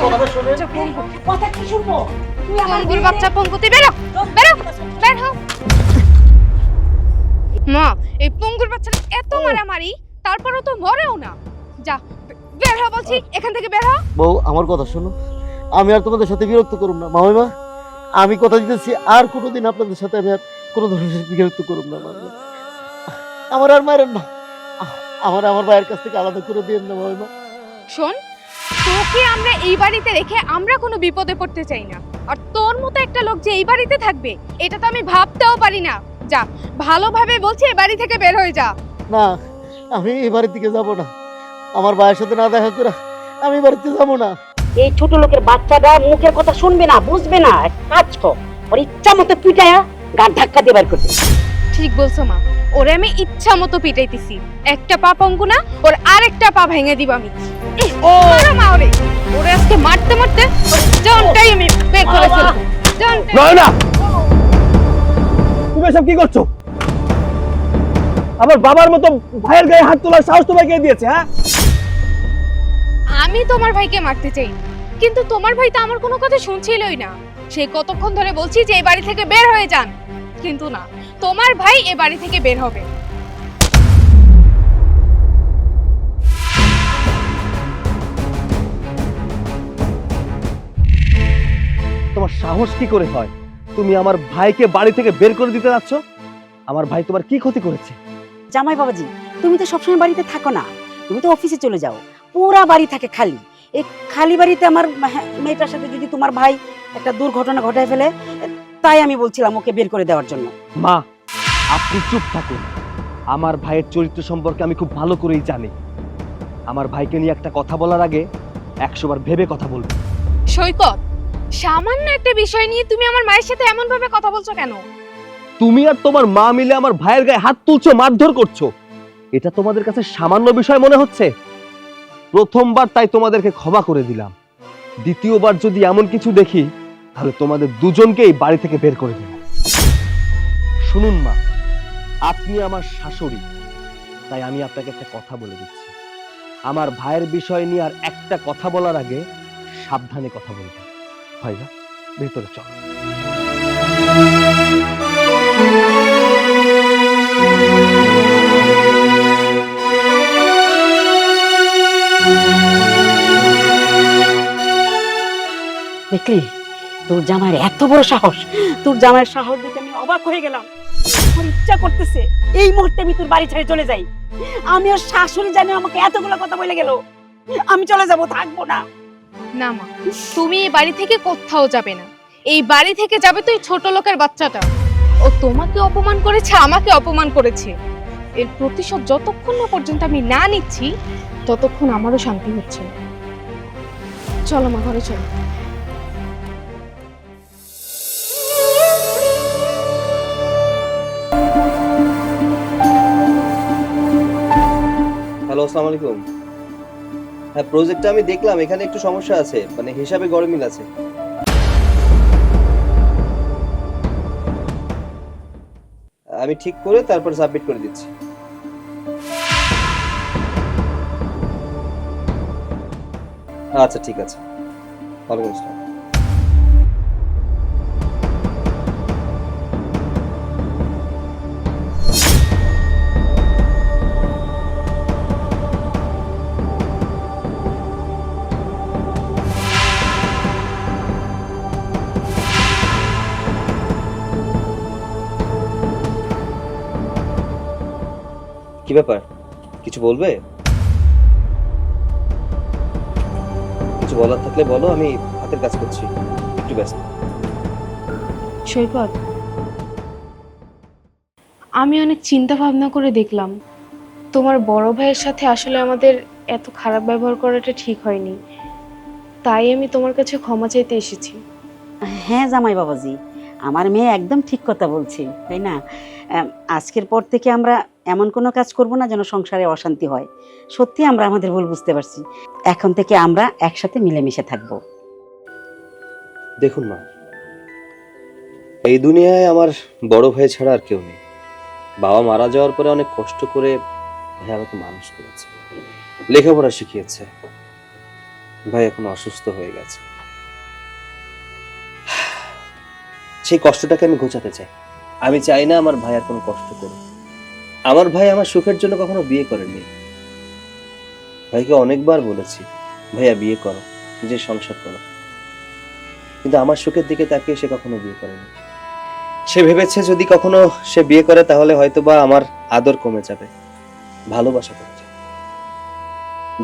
কথাটা শুনেন। কথা কি শুনবো? তুই আমার পঙ্গুর বাচ্চা পঙ্গু, তুই বেরো বেরো বের হও। মা, এই পঙ্গুর বাচ্চাটা এত মারামারি, তারপরও তো মরেও না। যা বের হ বলছি, এখান থেকে বের হ। বউ আমার কথা শোনো, আমি আর তোমাদের সাথে বিরক্ত করব না মামিমা। আমি কথা দিতেছি আর কোনোদিন আপনাদের সাথে আমি আর কোনো ধরনের বিরক্ত করব না মামিমা। আমার আর মারেন না, আমার আমার ভাইয়ের কাছ থেকে আলাদা করে দিয়েন না মামিমা। শোন, তোকে আমরা এই বাড়িতে রেখে আমরা কোনো বিপদে পড়তে চাই না। আর তোর মতো একটা লোক যে এই বাড়িতে থাকবে, এটা তো আমি ভাবতেও পারি না। যা, ভালোভাবে বলছি এই বাড়ি থেকে বের হয়ে যা। না, আমি এই বাড়ির দিকে যাব না। আমার ভাইয়ের সাথে না দেখা করে আমি এই বাড়িতে যাব না। এই ছোট লোকের বাচ্চাটা মুখের কথা শুনবে না, বুঝবে না। এক কাজ কর, ওর ইচ্ছা মতো পিটায়া গার ধাক্কা দিয়ে বের করতে। ঠিক বলছো মা, ওরে আমি ইচ্ছা মতো পিটাইতেছি। একটা পা পঙ্গু না, ওর আরেকটা পা ভেঙে দিব আমি। মারো মা ওরে, ওরে আজকে মারতে মারতে ওর জানটাই আমি বের করে ফেলবো। জানটাই। নয়না, তুমি এসব কি করছো? আমার বাবার মতো ভাইয়ের গায়ে হাত তোলার সাহস তোমায় কে দিয়েছে? হ্যাঁ, আমি তোমার ভাইকে মারতে চাই, কিন্তু তোমার ভাই তো আমার কোনো কথা শুনছিলই না। সে কতক্ষণ ধরে বলছি যে এই বাড়ি থেকে বের হয়ে যান, কিন্তু না, তোমার ভাই এই বাড়ি থেকে বের হবে। তোমার সাহস কি করে হয়? তুমি আমার ভাইকে বাড়ি থেকে বের করে দিতে যাচ্ছ? আমার ভাই তোমার কি ক্ষতি করেছে? জামাই বাবাজি, তুমি তো সবসময় বাড়িতে থাকো না, তুমি তো অফিসে চলে যাও। পুরা বাড়ি থাকে খালি। এই খালি বাড়িতে আমার মেয়েটার সাথে যদি তোমার ভাই একটা দুর্ঘটনা ঘটায় ফেলে, তাই আমি বলছিলাম ওকে বের করে দেওয়ার জন্য। মা, আপনি চুপ থাকুন। আমার ভাইয়ের চরিত্র সম্পর্কে আমি খুব ভালো করেই জানি। আমার ভাইকে নিয়ে একটা কথা বলার আগে 100 বার ভেবে কথা বলবেন। সৈকত, সামান্য একটা বিষয় নিয়ে তুমি আমার মায়ের সাথে এমন ভাবে কথা বলছো কেন? তুমি আর তোমার মা মিলে আমার ভাইয়ের গায়ে হাত তুলছো, মারধর করছো। এটা তোমাদের কাছে সামান্য বিষয় মনে হচ্ছে? প্রথমবার তাই তোমাদেরকে ক্ষমা করে দিলাম। দ্বিতীয়বার যদি এমন কিছু দেখি, তাহলে তোমাদের দুজনকেই বাড়ি থেকে বের করে দেব। শুনুন মা, আপনি আমার শাশুড়ি, তাই আমি আপনাকে একটা কথা বলে দিচ্ছি। আমার ভাইয়ের বিষয় নিয়ে আর একটা কথা বলার আগে সাবধানে কথা বলবেন। ভাইরা, ভেতরে চল। দেখলি, তোর জামাইয়ের এত বড় সাহস! তোর জামাইয়ের সাহস দেখে আমি অবাক হয়ে গেলাম। আমার ইচ্ছা করতেছে এই মুহূর্তে আমি তোর বাড়ি ছেড়ে চলে যাই। আমি ওর শাশুড়ি জানি আমাকে এতগুলো কথা বলে গেল, আমি চলে যাব, থাকবো না। না মা, তুমি এই বাড়ি থেকে কোথাও যাবে না। এই বাড়ি থেকে যাবে তুই ছোট লোকের বাচ্চাটা। ও তোমাকে অপমান করেছে, আমাকে অপমান করেছে। এর প্রতিশোধ যতক্ষণ না পর্যন্ত আমি না নিচ্ছি, ততক্ষণ আমারও শান্তি হচ্ছে না। চলো মা, ঘরে চলো। হ্যালো, আসসালামু আলাইকুম। হ্যাঁ, প্রজেক্টটা আমি দেখলাম, এখানে একটু সমস্যা আছে, মানে হিসাবে গরমিল আছে। আমি ঠিক করে তারপর সাবমিট করে দিচ্ছি। আচ্ছা, ঠিক আছে। ওয়ালাইকুম আসসালাম। কি ব্যাপার, কিছু বলবে? কিছু বলার থাকলে বলো, আমি হাতের কাজ করছি, একটু ব্যস্ত। সৈকত, আমি অনেক চিন্তা ভাবনা করে দেখলাম তোমার বড় ভাইয়ের সাথে আসলে আমাদের এত খারাপ ব্যবহার করাটা ঠিক হয়নি। তাই আমি তোমার কাছে ক্ষমা চাইতে এসেছি। হ্যাঁ জামাই বাবাজি, আমার মেয়ে একদম ঠিক কথা বলছে, তাই না? আজকের পর থেকে আমরা এমন কোনো কাজ করব না যেন সংসারে অশান্তি হয়। সত্যি আমরা আমাদের ভুল বুঝতে পারছি। এখন থেকে আমরা একসাথে মিলেমিশে থাকবো। দেখুন মা, এই দুনিয়ায় আমার বড় ভাই ছাড়া আর কেউ নেই। বাবা মারা যাওয়ার পরে অনেক কষ্ট করে ভাই আমাকে মানুষ করেছে, লেখাপড়া শিখিয়েছে। ভাই এখন অসুস্থ হয়ে গেছে। সেই কষ্টটাকে আমি ঘোচাতে চাই। আমি চাই না আমার ভাই আর কোনো কষ্ট করুক। আমার ভাই আমার সুখের জন্য কখনো বিয়ে করেনি। ভাইকে অনেকবার বলেছি, ভাইয়া বিয়ে করো, নিজের সংসার করো, কিন্তু আমার সুখের দিকে তাকিয়ে সে কখনো বিয়ে করেনি। সে ভেবেছে যদি কখনো সে বিয়ে করে তাহলে হয়তোবা আমার আদর কমে যাবে, ভালোবাসা কমে যাবে।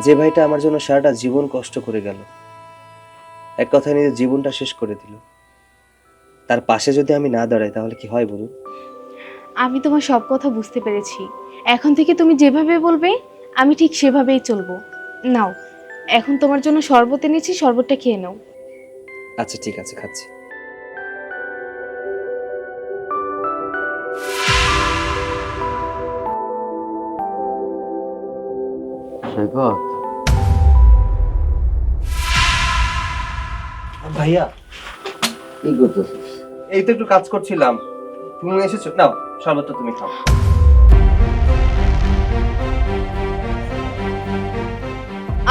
যে ভাইটা আমার জন্য সারাটা জীবন কষ্ট করে গেল, এক কথায় নিজের জীবনটা শেষ করে দিল, তার পাশে যদি আমি না দাঁড়াই তাহলে কি হয় বলুন? আমি তোমার সব কথা বুঝতে পেরেছি। এখন থেকে তুমি যেভাবে বলবে আমি ঠিক সেভাবেই চলবো। নাও, এখন তোমার জন্য শরবত এনেছি, শরবতটা খেয়ে নাও। আচ্ছা ঠিক আছে, খাচ্ছি। সৈকত, ভাইয়া কি করতেছিস? এই তো একটু কাজ করছিলাম, তুমি এসেছো, নাও শরবতটা তুমি খাও।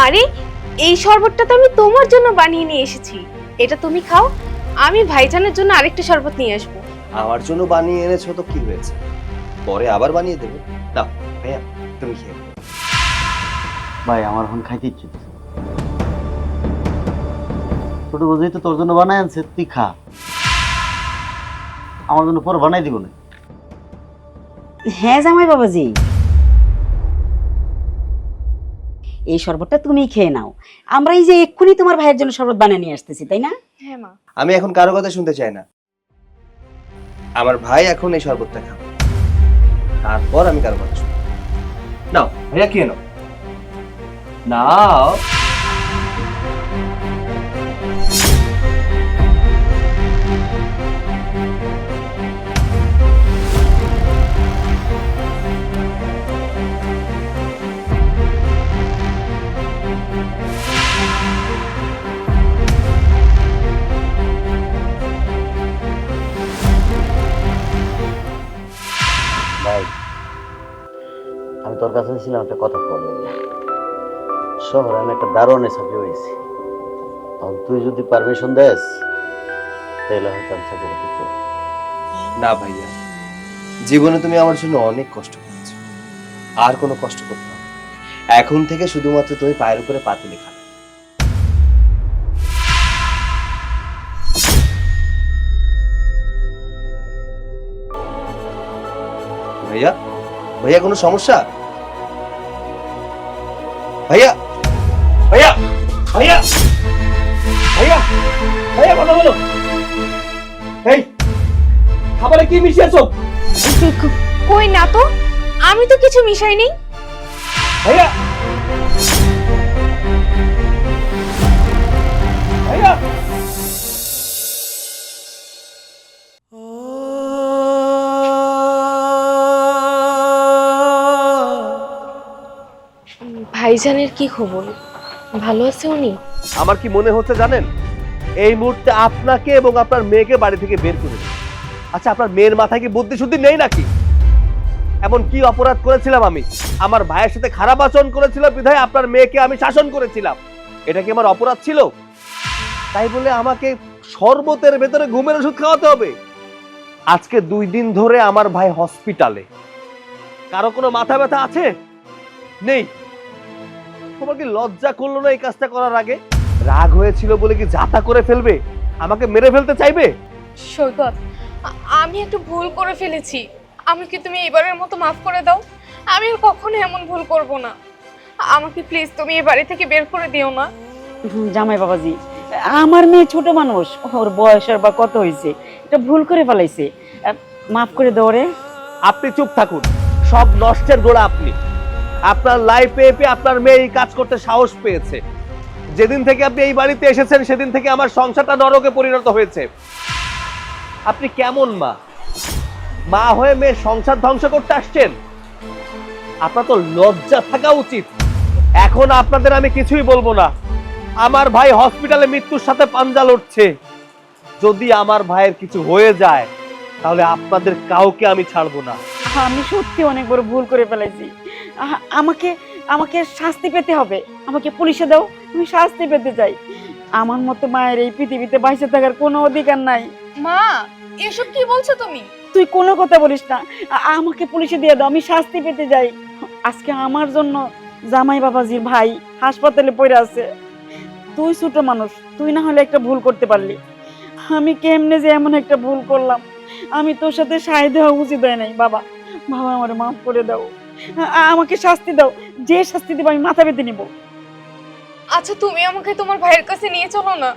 আরে, এই শরবতটা তো আমি তোমার জন্য বানিয়ে নিয়ে এসেছি, এটা তুমি খাও। আমি ভাইজানের জন্য আরেকটা শরবত নিয়ে আসবো। আমার জন্য বানিয়ে এনেছো তো কি হয়েছে, পরে আবার বানিয়ে দেবে। নাও ভাইয়া, তুমি খেয়ে নাও। ভাই আমার এখন খাইতে ইচ্ছে করছে। ছোট বুঝেই তো তোর জন্য বানাই আনছে, তুই খা। আমার জন্য পরে বানাই দিব না। হ্যাঁ জামাই বাবাজি, এই শরবতটা তুমি খেয়ে নাও। আমরা এই যে এক্ষুনি তোমার ভাইয়ের জন্য শরবত বানিয়ে নিয়ে আসতেছি, তাই না? হ্যাঁ মা। আমি এখন কারো কথা শুনতে চাই না। আমার ভাই এখন এই শরবতটা খাবে, তারপর আমি কারো কথা শুনবো। নাও ভাইয়া, খেয়ে নাও। নাও। ভাই আমি তোর কাছে ছিলাম একটা কথা বলবো। শহরে আমি একটা দারোয়ানের চাকরি হয়েছি, তুই যদি পারমিশন দেস তাহলে হয়তো আমি চাকরি করতে পারবো। না ভাইয়া, জীবনে তুমি আমার জন্য অনেক কষ্ট করেছো, আর কোনো কষ্ট করতে হবে না। এখন থেকে শুধুমাত্র তুমি পায়ের উপরে পা তুলে খাবে। ভাইয়া, ভাইয়া কোনো সমস্যা? ভাইয়া, ভাইয়া, ভাইয়া, ভাইয়া, ভাইয়া কথা বলো। এই খাবারে কি মিশিয়েছো? কই না তো, আমি তো কিছু মিশাইনি। ভাইয়া, ভাইয়া, ভাইজানের কি খবর? ভালো আছে উনি? আমার কি মনে হচ্ছে জানেন, এই মুহূর্তে আপনাকে এবং আপনার মেয়েকে বাড়ি থেকে বের করে দিন। আচ্ছা, আপনার মেয়ের মাথায় কি বুদ্ধি শুদ্ধি নেই নাকি? এমন কি অপরাধ করেছিলাম আমি? আমার ভাইয়ের সাথে খারাপ আচরণ করেছিল বিধায় আপনার মেয়েকে আমি শাসন করেছিলাম, এটা কি আমার অপরাধ ছিল? তাই বলে আমাকে শরবতের ভেতরে ঘুমের ওষুধ খাওয়াতে হবে? আজকে 2 দিন ধরে আমার ভাই হসপিটালে। কারো কোনো মাথা ব্যথা আছে? নেই। তোমার কি লজ্জা করলো না এই কাজটা করার আগে? রাগ হয়েছিল বলে কি যাতা করে ফেলবে? আমাকে মেরে ফেলতে চাইবে? সৈকত, আমি একটু ভুল করে ফেলেছি, আমাকে তুমি এবারের মতো মাফ করে দাও। আমি আর কখনো এমন ভুল করব না। আমাকে প্লিজ তুমি এই বাড়ি থেকে বের করে দিও না। জামাই বাবাজি, আমার মেয়ে ছোট মানুষ, ওর বয়সের বা কত হয়েছে, এটা ভুল করে ফেলাইছে, মাফ করে দাও রে। আপনি চুপ থাকুন, সব নষ্টের গোড়া আপনি। আপনার লাইফ পেয়ে আপনার মেয়ে এই কাজ করতে সাহস পেয়েছে। যেদিন থেকে আপনি এই বাড়িতে এসেছেন সেদিন থেকে আমার সংসারটা নরকে পরিণত হয়েছে। আপনি কেমন মা? মা হয়ে মেয়ের সংসার ধ্বংস করতে আসছেন? আপনার তো লজ্জা থাকা উচিত। এখন আপনাদের আমি কিছুই বলবো না। আমার ভাই হসপিটালে মৃত্যুর সাথে পাঞ্জা লড়ছে। যদি আমার ভাইয়ের কিছু হয়ে যায় তাহলে আপনাদের কাউকে আমি ছাড়বো না। আমি সত্যি অনেক বড় ভুল করে ফেলেছি। আমাকে আমাকে শাস্তি পেতে হবে। আমাকে পুলিশে দাও, আমি শাস্তি পেতে চাই। আমার মতো মায়ের এই পৃথিবীতে বাইসে থাকার কোনো অধিকার নাই। মা, এসব কি বলছো তুমি? তুই কোনো কথা বলিস না, আমাকে পুলিশে দিয়ে দাও, আমি শাস্তি পেতে যাই। আজকে আমার জন্য জামাই বাবাজির ভাই হাসপাতালে পড়ে আছে। তুই ছোট মানুষ, তুই না হলে একটা ভুল করতে পারলি। আমি কেমনে যে এমন একটা ভুল করলাম, আমি তোর সাথে সাহায্য হওয়া উচিত হয় নাই। বাবা, বাবা আমার মাফ করে দাও, আমাকে শাস্তি দাও, যে শাস্তি দেবো আমি মাথা পেতে নিব। আচ্ছা, তুমি আমাকে তোমার ভাইয়ের কাছে নিয়ে চলো না,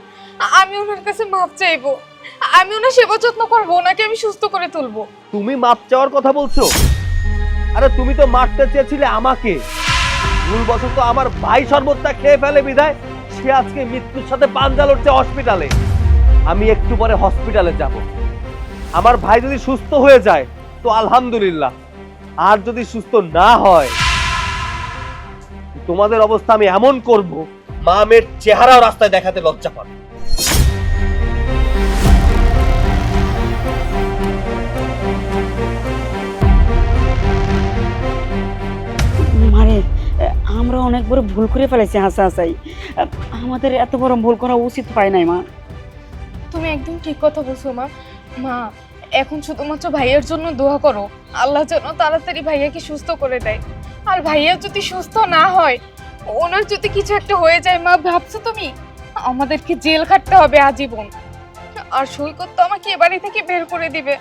আমি ওনার কাছে মাপ চাইবো, আমি ওনার সেবা যত্ন করবো, ওনাকে আমি সুস্থ করে তুলবো। তুমি মাপ চাওয়ার কথা বলছো? আরে তুমি তো মারতে চেয়েছিলে আমাকে, ভুলবশত আমার ভাই শরবতটা খেয়ে ফেলে বিধায় সে আজকে মৃত্যুর সাথে পাঞ্জা লড়ছে হসপিটালে। আমি একটু পরে হসপিটালে যাব। আমার ভাই যদি সুস্থ হয়ে যায় তো আলহামদুলিল্লাহ, আর যদি সুস্থ না হয় তোমাদের অবস্থা আমি এমন করব, মা মেয়ের চেহারাও রাস্তায় দেখাতে লজ্জা পাবে। মারে, আমরা অনেক বড় ভুল করে ফেলেছি হাসাহাসাই। আমাদের এত বড় ভুল করা উচিত হয় নাই মা। তুমি একদম ঠিক কথা বলছো মা। মা, এখন শুধুমাত্র ভাইয়ের জন্য দোয়া করো, আল্লাহ যেন তাড়াতাড়ি ভাইয়াকে সুস্থ করে দেয়। আর ভাইয়া যদি সুস্থ না হয়, ওনার যদি কিছু একটা হয়ে যায়, মা ভাবছো তুমি আমাদেরকে জেল খাটতে হবে আজীবন। আর সৈকত তো আমাকে এ বাড়ি থেকে বের করে দিবে।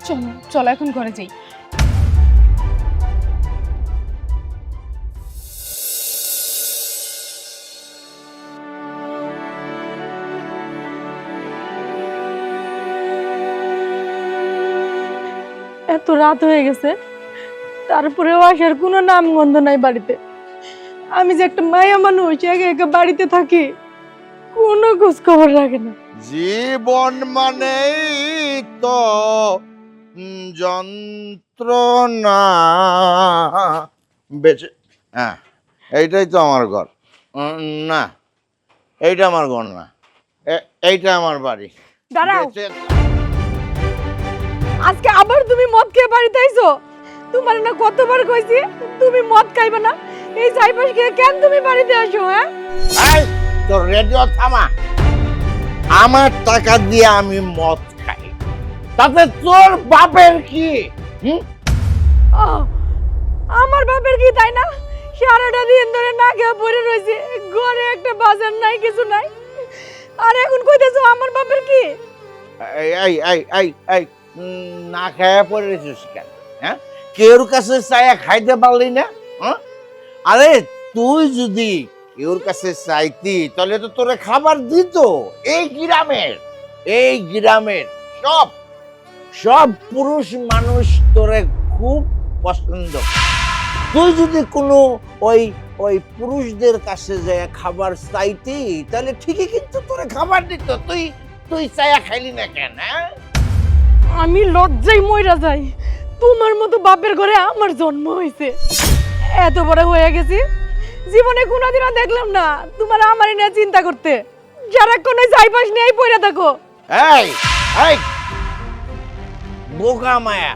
চলো চলো, এখন ঘরে যাই। এত রাত হয়ে গেছে, তারপরেও আসার কোনো নাম গন্ধ নাই বাড়িতে। আমি যে একটা মায়া মানুষ, একা একা বাড়িতে থাকি, কোনো খোঁজ খবর রাখে না। জীবন মানেই তো যন্ত্রণা। বেঁচে, হ্যাঁ, এইটাই তো আমার ঘর। না, এইটা আমার ঘর না, এইটা আমার বাড়ি। দাঁড়াও, বেঁচে- আজকে আবার তুমি মদ খেয়ে বাড়িতে আইছো? তোমার না কতবার কইছি তুমি মদ খাইবে না, এই চাইপাশ খেয়ে কেন তুমি বাড়িতে আসো? হ্যাঁ, এই, তোর রেডিও থামা। আমার টাকা দিয়ে আমি মদ খাই, তাতে তোর বাপের কি? ও, আমার বাপের কি তাই না? সারাটা দিন ধরে না খেয়ে পড়ে রয়েছে, ঘরে একটা বাজার নাই, কিছু নাই, আর এখন কইতেছো আমার বাপের কি? এই এই এই এই এই না খাইয়া পড়ে রেছিস কেন? হ্যাঁ, কেউর কাছে চাইয়া খাইতে পারলি না? হ্যাঁ, আরে তুই যদি কেউর কাছে চাইতি তাহলে তো তোরে খাবার দিত। এই গ্রামের সব সব পুরুষ মানুষ তোরে খুব পছন্দ। তুই যদি কোনো ওই ওই পুরুষদের কাছে যায় খাবার চাইতি তাহলে ঠিকই কিন্তু তোরে খাবার দিত। তুই তুই চাইয়া খাইলি না কেন? হ্যাঁ, আমি লজ্জায় মইরা যাই, তোমার মতো বাপের ঘরে আমার জন্ম হয়েছে। এত বড় হয়ে গেছি, জীবনে কোনোদিনও দেখলাম না তোমার আমারই নিয়ে চিন্তা করতে। সারাক্ষণ ওই চাইপাশ নিয়েই পড়ে থাকো। এই এই বোকা মায়া,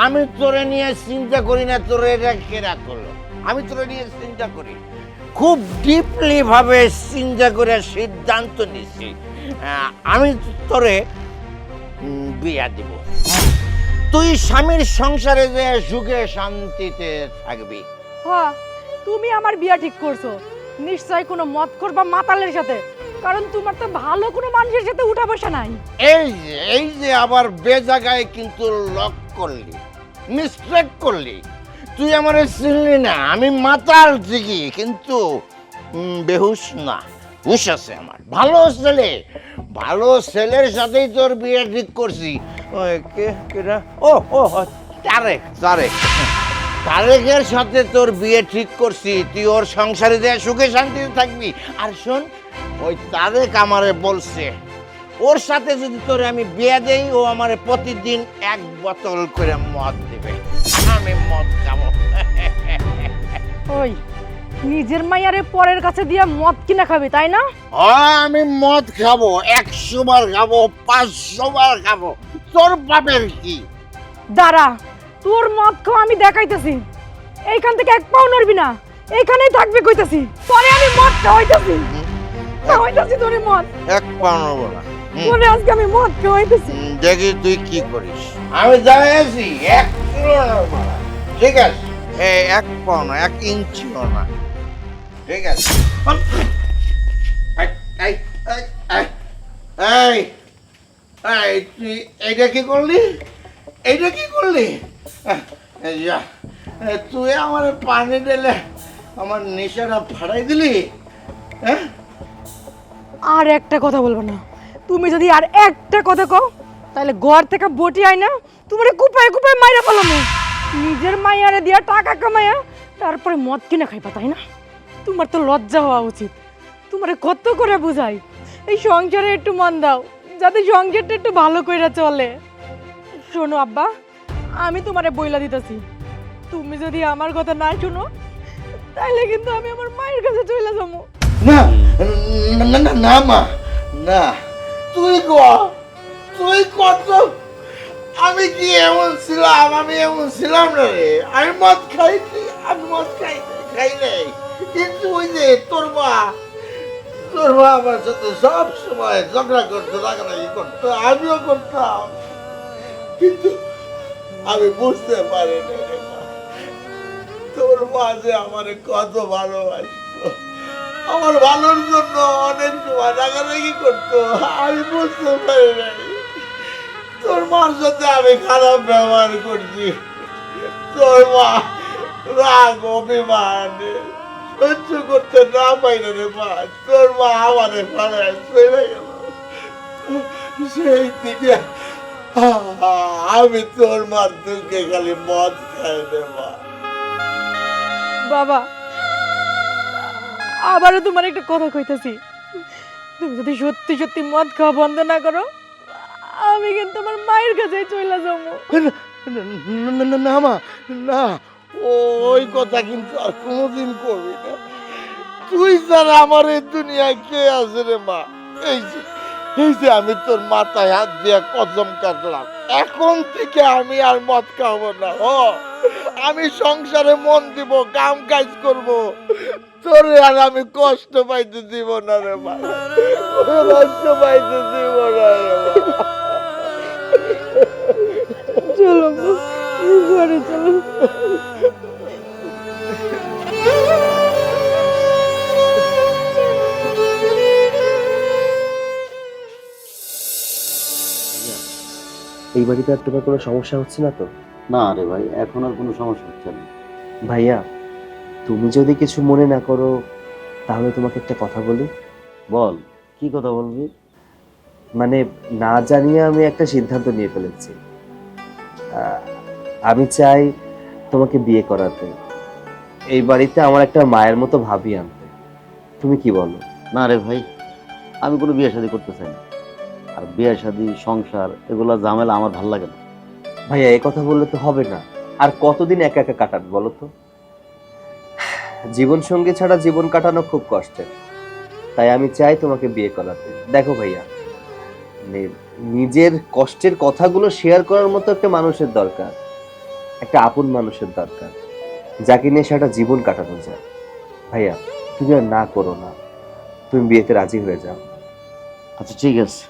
আমি তোরে নিয়ে চিন্তা করি না। তোরে এটা কেরা করলো? আমি তোরে নিয়ে চিন্তা করি, খুব ডিপলি ভাবে চিন্তা করে সিদ্ধান্ত নিছি আমি তোরে বিয়া দিব। তুই স্বামীর সংসারে যে সুখে শান্তিতে থাকবি। হ্যাঁ, তুমি আমার বিয়া ঠিক করছো, নিশ্চয় কোনো মদ করবা মাতালের সাথে, কারণ তোমার তো ভালো কোনো মানুষের সাথে উঠা বসা নাই। এই যে আবার বেজাগায় কিন্তু লক করলি, মিস্টেক করলি। তুই আমারে চিনলি না, আমি মাতাল ঠিকই কিন্তু বেহুশ না, হুশ আছে আমার। ভালো ছেলের সাথেই তোর বিয়ে ঠিক করছি। ওই কেডা? ও তারেকের সাথে তোর বিয়ে ঠিক করছি। তুই ওর সংসারে যে সুখে শান্তিতে থাকবি। আর শোন, ওই তারেক আমারে বলছে ওর সাথে যদি তোরে আমি বিয়ে দেই, ও আমারে প্রতিদিন 1 বোতল করে মদ দিবে, আমি মদ খাবো। ওই নিজের মাইয়ারে পরের কাছে দিয়া মদ কিনা খাবি তাই না? আমি মদ খাবো, 100 বার খাবো, 500 বার খাবো। তোর বাপের কি? দাঁড়া, তোর মদ খাওয়া আমি দেখাইতেছি। এইখান থেকে এক পাও নড়বি না, এখানেই থাকবে কইতাছি। পরে আমি মদ খাওয়াইতাছি। খাওয়াইতাছি তোরে মদ। এক পাও নেবো না। পরে আজকে আমি মদ খাওয়াইতাছি। দেখি তুই কি করিস। আমি জানাইছি 1 কিলো নেবো না। ঠিক আছে? এই 1 পাও না, 1 ইঞ্চিও না। ঠিক আছে? এই, এই, এই, এই, এই, এই, তুই এইটা কি করলি? এইটা কি করলি? এই যা, তুই আমার পানি ঢেলে আমার নেশাটা ফাড়াই দিলি। হ্যাঁ, আর একটা কথা বলবো না। তুমি যদি আর একটা কথা কও তাহলে ঘর থেকে বটি আই না তোমারে কুপায় কুপায় মাইরা ফেলামু। নিজের মাইয়ারে দিয়া টাকা কামায়া তারপরে মদ কিনে খাইবা, তাই না? তোমার তো লজ্জা হওয়া উচিত। তোমারে কত করে বুঝাই এই সংসারে একটু মন দাও, যাতে সংসারটা একটু ভালো কইরা চলে। শোনো আব্বা, আমি তোমারে বইলা দিতেছি, তুমি যদি আমার কথা না শোনো তাহলে কিন্তু আমি আমার মায়ের কাছে চলে যাবো। না না না না মা, না, তুই কত, আমি কি এমন ছিলাম? আমি এমন ছিলাম না রে। আমি মদ খাইছি, আমি মদ খাই নাই। কিন্তু ওই যে তোর মা আমার সাথে সব সময় ঝগড়া করতো, রাগারাগি করতো, আমিও করতাম। কিন্তু আমি বুঝতে পারিনি রে মা, তোর মা যে আমারে কত ভালোবাসতো, আমার ভালোর জন্য অনেক সময় রাগারাগি করতো, আমি বুঝতে পারি নাই। তোর মার সাথে আমি খারাপ ব্যবহার করছি। তোর মা রাগ অভিমান সহ্য করতে না পাইলে রে মা, তোর মা আমারে ফালায় চলে গেল। সেই থেকে আমি তোর মার দুঃখে খালি মদ খাই রে মা। বাবা, আবারও তোমার একটা কথা কইতাছি, তুমি যদি সত্যি সত্যি মদ খাওয়া বন্ধ না করো আমি কিন্তু আমার মায়ের কাছে চলে যাবো। না মা, না, ওই কথা কিন্তু আর কোনোদিন করবি না। তুই ছাড়া আমার এই দুনিয়ায় কে আছে রে মা? এই যে আমি তোর মাথায় হাত দিয়ে কসম কাটলাম, এখন থেকে আমি আর মদ খাবো না। আমি সংসারে মন দিব, কাম কাজ করব, তোরে আর আমি কষ্ট পাইতে দিব না রে মা, কষ্ট পাইতে দিব না রে মা। চলো ঘরে চলো। এই বাড়িতে আর তোমার কোনো সমস্যা হচ্ছে না তো? না রে ভাই, এখন আর কোনো সমস্যা হচ্ছে না। ভাইয়া, তুমি যদি কিছু মনে না করো তাহলে তোমাকে একটা কথা বলি। বল, কি কথা বলবি? মানে না জানিয়ে আমি একটা সিদ্ধান্ত নিয়ে ফেলেছি। আমি চাই তোমাকে বিয়ে করাতে, এই বাড়িতে আমার একটা মায়ের মতো ভাবি আনতে। তুমি কি বলো? না রে ভাই, আমি কোনো বিয়ে শাদী করতে চাই না। আর বিয়ে শাদী, সংসার, এগুলো ঝামেলা আমার ভালো লাগে না। ভাইয়া, এই কথা বললে তো হবে না। আর কতদিন একা একা কাটাবে বলো তো? জীবন সঙ্গী ছাড়া জীবন কাটানো খুব কষ্টের। তাই আমি চাই তোমাকে বিয়ে করাতে। দেখো ভাইয়া, নিজের কষ্টের কথাগুলো শেয়ার করার মতো একটা মানুষের দরকার, একটা আপন মানুষের দরকার, যাকে নিয়ে সেটা জীবন কাটানো যায়। ভাইয়া, তুমি আর না করো না, তুমি বিয়েতে রাজি হয়ে যাও। আচ্ছা ঠিক আছে,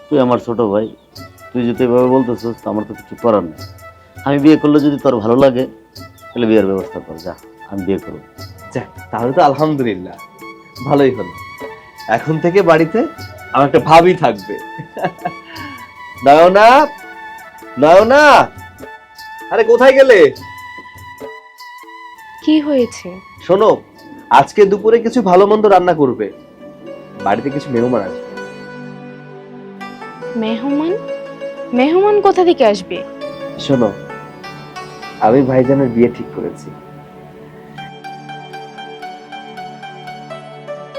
তুই আমার ছোট ভাই, তুই যদি এভাবে বলতেছিস তো আমার তো কিছু করার নেই। আমি বিয়ে করলে যদি তোর ভালো লাগে তাহলে বিয়ের ব্যবস্থা কর, যা, আমি বিয়ে করবো। যাক, তাহলে তো আলহামদুলিল্লাহ, ভালোই হলো। এখন থেকে বাড়িতে আমার একটা ভাবি থাকবে। নয়না, নয়না, আরে কোথায় গেলে? কি হয়েছে? শোনো, আজকে দুপুরে কিছু ভালো মন্দ রান্না করবে, বাড়িতে কিছু মেহমান আসবে। মেহমান? মেহমান কোথা থেকে আসবে? শোনো, আমি ভাইজানের বিয়ে ঠিক করেছি,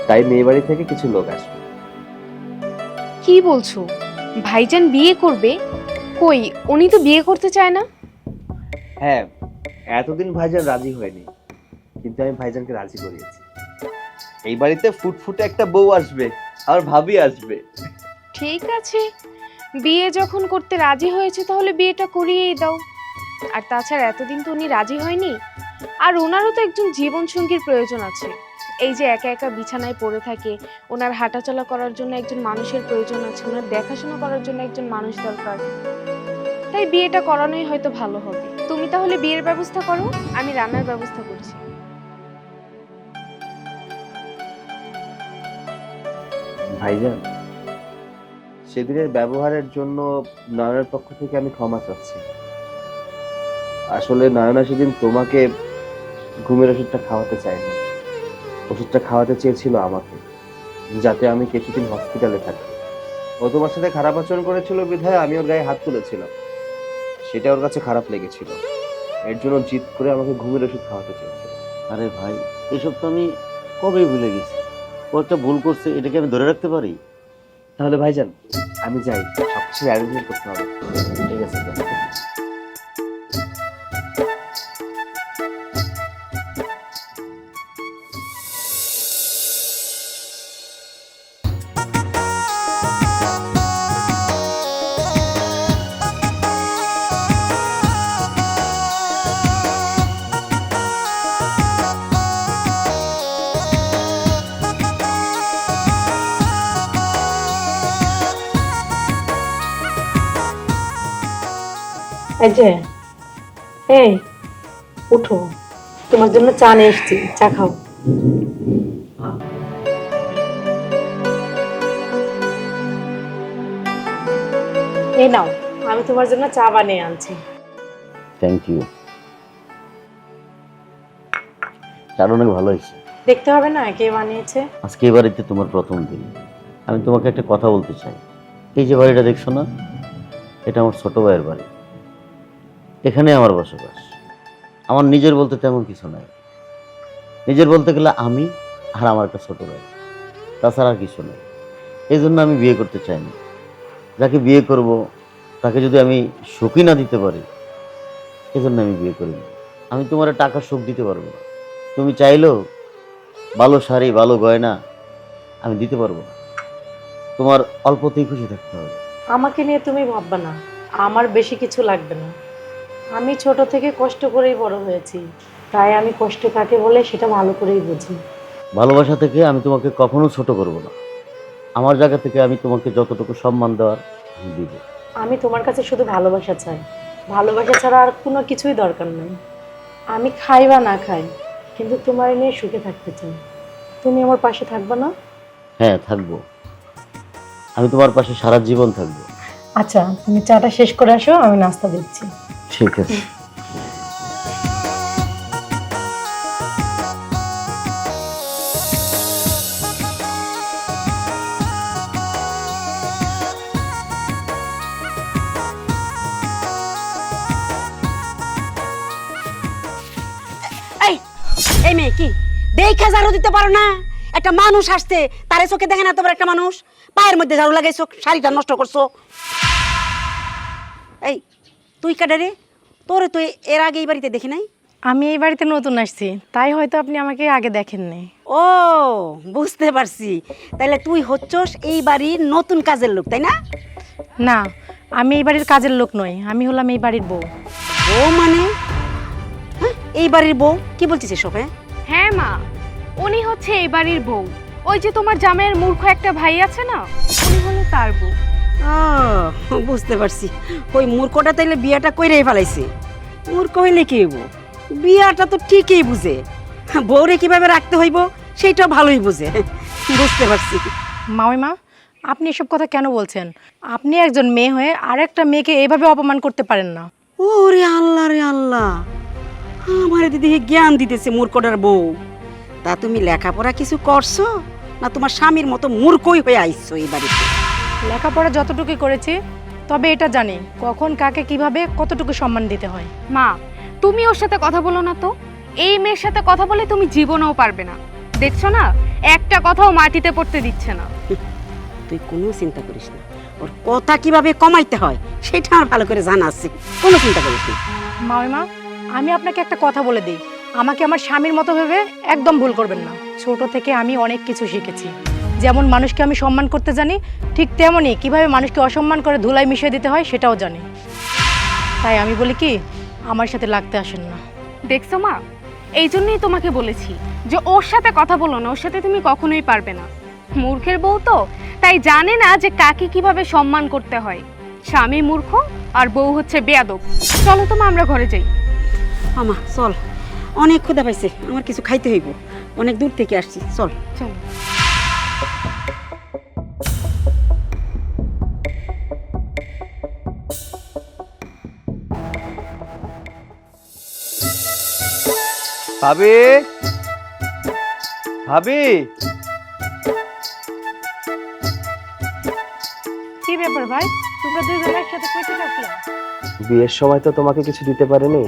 তাই মেয়ে বাড়ি থেকে কিছু লোক আসবে। কি বলছো? ভাইজান বিয়ে করবে? কই, উনি তো বিয়ে করতে চায় না। হ্যাঁ, এতদিন ভাইজান রাজি হয়নি, কিন্তু আমি ভাইজানকে রাজি করিয়েছি। এই বাড়িতে ফুটফুটে একটা বউ আসবে, আর ভাবি আসবে। ঠিক আছে, বিয়ে যখন করতে রাজি হয়েছে তাহলে বিয়েটা করিয়েই দাও। আর তাছাড়া এতদিন তো উনি রাজি হয়নি, আর ওনারও তো একজন জীবনসঙ্গীর প্রয়োজন আছে। এই যে একা একা বিছানায় পড়ে থাকে, ওনার হাঁটাচলা করার জন্য একজন মানুষের প্রয়োজন আছে, ওনার দেখাশোনা করার জন্য একজন মানুষ দরকার। তাই বিয়েটা করানোই হয়তো ভালো হবে। তুমি তাহলে বিয়ের ব্যবস্থা করো, আমি রান্নার ব্যবস্থা করছি। ভাইজান, সেদিনের ব্যবহারের জন্য নয়নের পক্ষ থেকে আমি ক্ষমা চাচ্ছি। আসলে নয়না সেদিন তোমাকে ঘুমের ওষুধটা খাওয়াতে চায়নি, ওষুধটা খাওয়াতে চেয়েছিল আমাকে, যাতে আমি কিছুদিন হসপিটালে থাকি। ও তোমার সাথে খারাপ আচরণ করেছিল বিধায় আমি ওর গায়ে হাত তুলেছিলাম, সেটা ওর কাছে খারাপ লেগেছিল। এর জন্য জিদ করে আমাকে ঘুমের ওষুধ খাওয়াতে চেয়েছিল। আরে ভাই, এসব তো আমি কবেই ভুলে গেছি। ও একটা ভুল করছে, এটাকে আমি ধরে রাখতে পারি? তাহলে ভাইজান আমি যাই, সবকিছু অ্যারেঞ্জমেন্ট করতে হবে। ঠিক আছে যান। এই যে, এই উঠো, তোমার জন্য চা নিয়ে এসেছি, চা খাও। এই নাও, আমি তোমার জন্য চা বানিয়ে আনছি। Thank you. চার অনেক ভালো হয়েছে। দেখতে হবে না কে বানিয়েছে? আজকে এই বাড়িতে তোমার প্রথম দিন। আমি তোমাকে একটা কথা বলতে চাই। এই যে বাড়িটা দেখছো না, এটা আমার ছোট ভাইয়ের বাড়ি। এখানে আমার বসবাস। আমার নিজের বলতে তেমন কিছু নাই। নিজের বলতে গেলে আমি আর আমার একটা ছোট ভাই, তাছাড়া আর কিছু নেই। এই জন্য আমি বিয়ে করতে চাই না। যাকে বিয়ে করব তাকে যদি আমি সুখই না দিতে পারি, এই জন্য আমি বিয়ে করি না। আমি তোমার টাকা সুখ দিতে পারবো না। তুমি চাইলেও ভালো শাড়ি, ভালো গয়না আমি দিতে পারবো না। তোমার অল্পতেই খুশি থাকতে হবে। আমাকে নিয়ে তুমি ভাববে না, আমার বেশি কিছু লাগবে না। আমি ছোট থেকে কষ্ট করেই বড় হয়েছি, তাই আমি কষ্ট কাকে বলে সেটা ভালো করেই বুঝি। ভালোবাসা থেকে আমি তোমাকে কখনো ছোট করব না। আমার জায়গা থেকে আমি তোমাকে যতটুকু সম্মান দেওয়ার আমি দিব। আমি তোমার কাছে শুধু ভালোবাসা চাই, ভালোবাসা ছাড়া আর কোনো কিছুই দরকার নেই। আমি খাই বা না খাই, কিন্তু তোমার নিয়ে সুখে থাকতে চাই। তুমি আমার পাশে থাকবে না? হ্যাঁ, থাকবো। আমি তোমার পাশে সারা জীবন থাকবো। আচ্ছা, তুমি চাটা শেষ করে আসো, আমি নাস্তা দিচ্ছি। ঠিক আছে। এই মেয়ে কি দেখে ঝাড়ু দিতে পারো না? একটা মানুষ আসছে, তারে চোখে দেখে না তোমার একটা মানুষ? পায়ের মধ্যে ঝাড়ু লাগাইছো, শাড়িটা নষ্ট করছো। এই তুই কাটে রে? তোরে তো এর আগে এই বাড়িতে দেখি নাই। আমি এই বাড়িতে নতুন আসছি, তাই হয়তো আপনি আমাকে আগে দেখেননি। ও, বুঝতে পারছি। তাহলে তুই হচ্ছস এই বাড়ির নতুন কাজের লোক, তাই না? না, আমি এই বাড়ির কাজের লোক নই, আমি হলাম এই বাড়ির বউ। ও মানে, হ্যাঁ, এই বাড়ির বউ? কি বলছিস এসব? হ্যাঁ মা, উনি হচ্ছে এই বাড়ির বউ। ওই যে তোমার জামাইয়ের মূর্খ একটা ভাই আছে না, উনি হলো তার বউ। ও, বুঝতে পারছি। ওই মূর্খটা তাইলে বিয়াটা কইরাই ফেলাইছে। মূর্খ হইলে কি হইব? বিয়াটা তো ঠিকই বুঝে, বউরে কিভাবে রাখতে হইব সেইটা ভালোই বুঝে। বুঝতে পারছি। মামিমা, আপনি এসব কথা কেন বলছেন? আপনি একজন মেয়ে হয়ে আর একটা মেয়েকে এভাবে অপমান করতে পারেন না। ওরে আল্লাহ রে আল্লাহ, আমার দিদি জ্ঞান দিতেছে মূর্খটার বউ। তা তুমি লেখাপড়া কিছু করছো, না তোমার স্বামীর মতো মূর্খই হয়ে আইছো এই বাড়িতে? লেখাপড়া যতটুকু করেছি, তবে এটা জানি কখন কাকে কিভাবে কতটুকু সম্মান দিতে হয়। মা, তুমি ওর সাথে কথা বলো না তো। এই মেয়ের সাথে কথা বলে তুমি জীবনেও পারবে না। দেখছো না, একটা কথাও মাটিতে পড়তে দিচ্ছে না। তুই কোনো চিন্তা করিস না, ওর কথা কিভাবে কমাইতে হয় সেটা আমার ভালো করে জানা আছে। কোনো চিন্তা করিস না। মামিমা, আমি আপনাকে একটা কথা বলে দিই, আমাকে আমার স্বামীর মতো ভেবে একদম ভুল করবেন না। ছোট থেকে আমি অনেক কিছু শিখেছি। যেমন মানুষকে আমি সম্মান করতে জানি, ঠিক তেমনই কিভাবে মানুষকে অসম্মান করে ধুলাই মিশিয়ে দিতে হয় সেটাও জানি। তাই আমি বলি কি, আমার সাথে লাগতে আসেন না। দেখছো মা, এই জন্যই তোমাকে বলেছি যে ওর সাথে কথা বলো না, ওর সাথে তুমি কখনোই পারবে না। মূর্খের বউ তো, তাই জানে না যে কাকে কিভাবে সম্মান করতে হয়। স্বামী মূর্খ আর বউ হচ্ছে বেয়াদব। চলো তো মা, আমরা ঘরে যাই। আমা চল, অনেক ক্ষুধা পাইছে, আমার কিছু খাইতে হইব, অনেক দূর থেকে আসছি, চল। চলো। ভাবি, ভাবি, কি ব্যাপার ভাই, তোমরা দুইজন একসাথে কই থেকে আসলে? বিয়ের সময় তো তোমাকে কিছু দিতে পারিনি,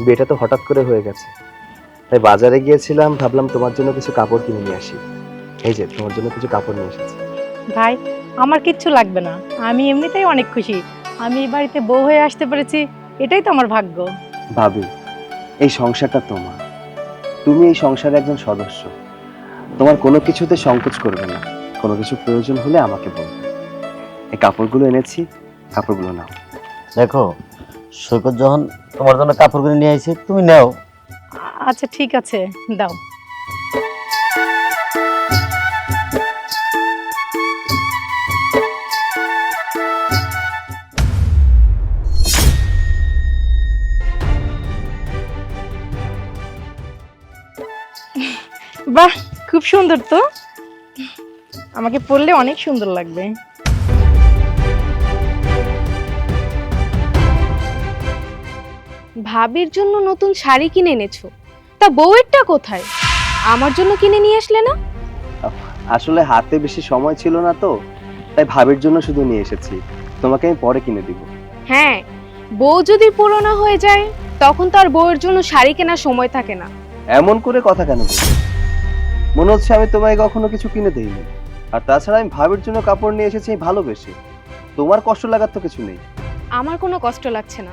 বিয়েটা তো হঠাৎ করে হয়ে গেছে। তাই বাজারে গিয়েছিলাম, ভাবলাম তোমার জন্য কিছু কাপড় কিনে নিয়ে আসি। এই যে তোমার জন্য কিছু কাপড় নিয়ে এসেছি। ভাই আমার কিচ্ছু লাগবে না, আমি এমনিতেই অনেক খুশি। আমি এই বাড়িতে বউ হয়ে আসতে পেরেছি, এটাই তো আমার ভাগ্য। ভাবি, এই সংসারটা তোমার, তুমি এই সংসারের একজন সদস্য। তোমার কোনো কিছুতে সংকোচ করবে না, কোনো কিছু প্রয়োজন হলে আমাকে বলবে। এই কাপড়গুলো এনেছি, কাপড়গুলো নাও। দেখো সৈকত যখন তোমার জন্য কাপড় কিনে নিয়ে আইছে, তুমি নাও। আচ্ছা ঠিক আছে, দাও। বাহ, খুব সুন্দর তো, আমাকে পরলে অনেক সুন্দর লাগবে। ভাবির জন্য নতুন শাড়ি কিনে এনেছো, তা বউয়েরটা কোথায়? আমার জন্য কিনে নিয়ে আসলে না? আসলে হাতে বেশি সময় ছিল না তো, তাই ভাবির জন্য শুধু নিয়ে এসেছি। তোমাকে আমি পরে কিনে দিব। হ্যাঁ, বউ যদি পুরনো হয়ে যায় তখন তো আর বউয়ের জন্য শাড়ি কেনার সময় থাকে না। এমন করে কথা কেন বলছো? মনে হচ্ছে আমি তোমায় কখনো কিছু কিনে দেইনি। আর তাছাড়া আমি ভাবির জন্য কাপড় নিয়ে এসেছি ভালোবেসে। তোমার কষ্ট লাগার তো কিছু নেই। আমার কোনো কষ্ট লাগছে না,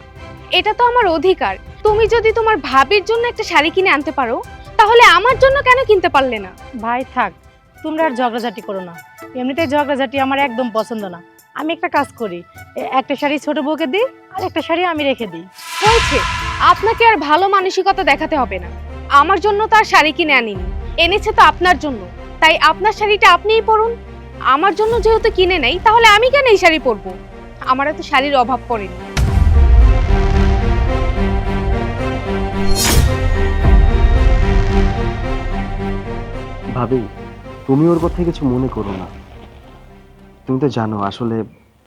এটা তো আমার অধিকার। তুমি যদি তোমার ভাবির জন্য একটা শাড়ি কিনে আনতে পারো, তাহলে আমার জন্য কেন কিনতে পারলে না? ভাই থাক, তোমরা আর ঝগড়াঝাটি করো না। এমনিতেই ঝগড়াঝাটি আমার একদম পছন্দ না। আমি একটা কাজ করি, একটা শাড়ি ছোট বউকে দিই আর একটা শাড়ি আমি রেখে দিই। হয়েছে, আপনাকে আর ভালো মানসিকতা দেখাতে হবে না। আমার জন্য তো আর শাড়ি কিনে আনিনি, এনেছে তো আপনার জন্য। তাই আপনার শাড়িটা আপনিই পরুন। আমার জন্য যেহেতু কিনে নেই, তাহলে আমি কেন এই শাড়ি পরবো? আমার এত শাড়ির অভাব পড়েনি। ভাবি, তুমি ওর কথা কিছু মনে করো না। তুমি তো জানো আসলে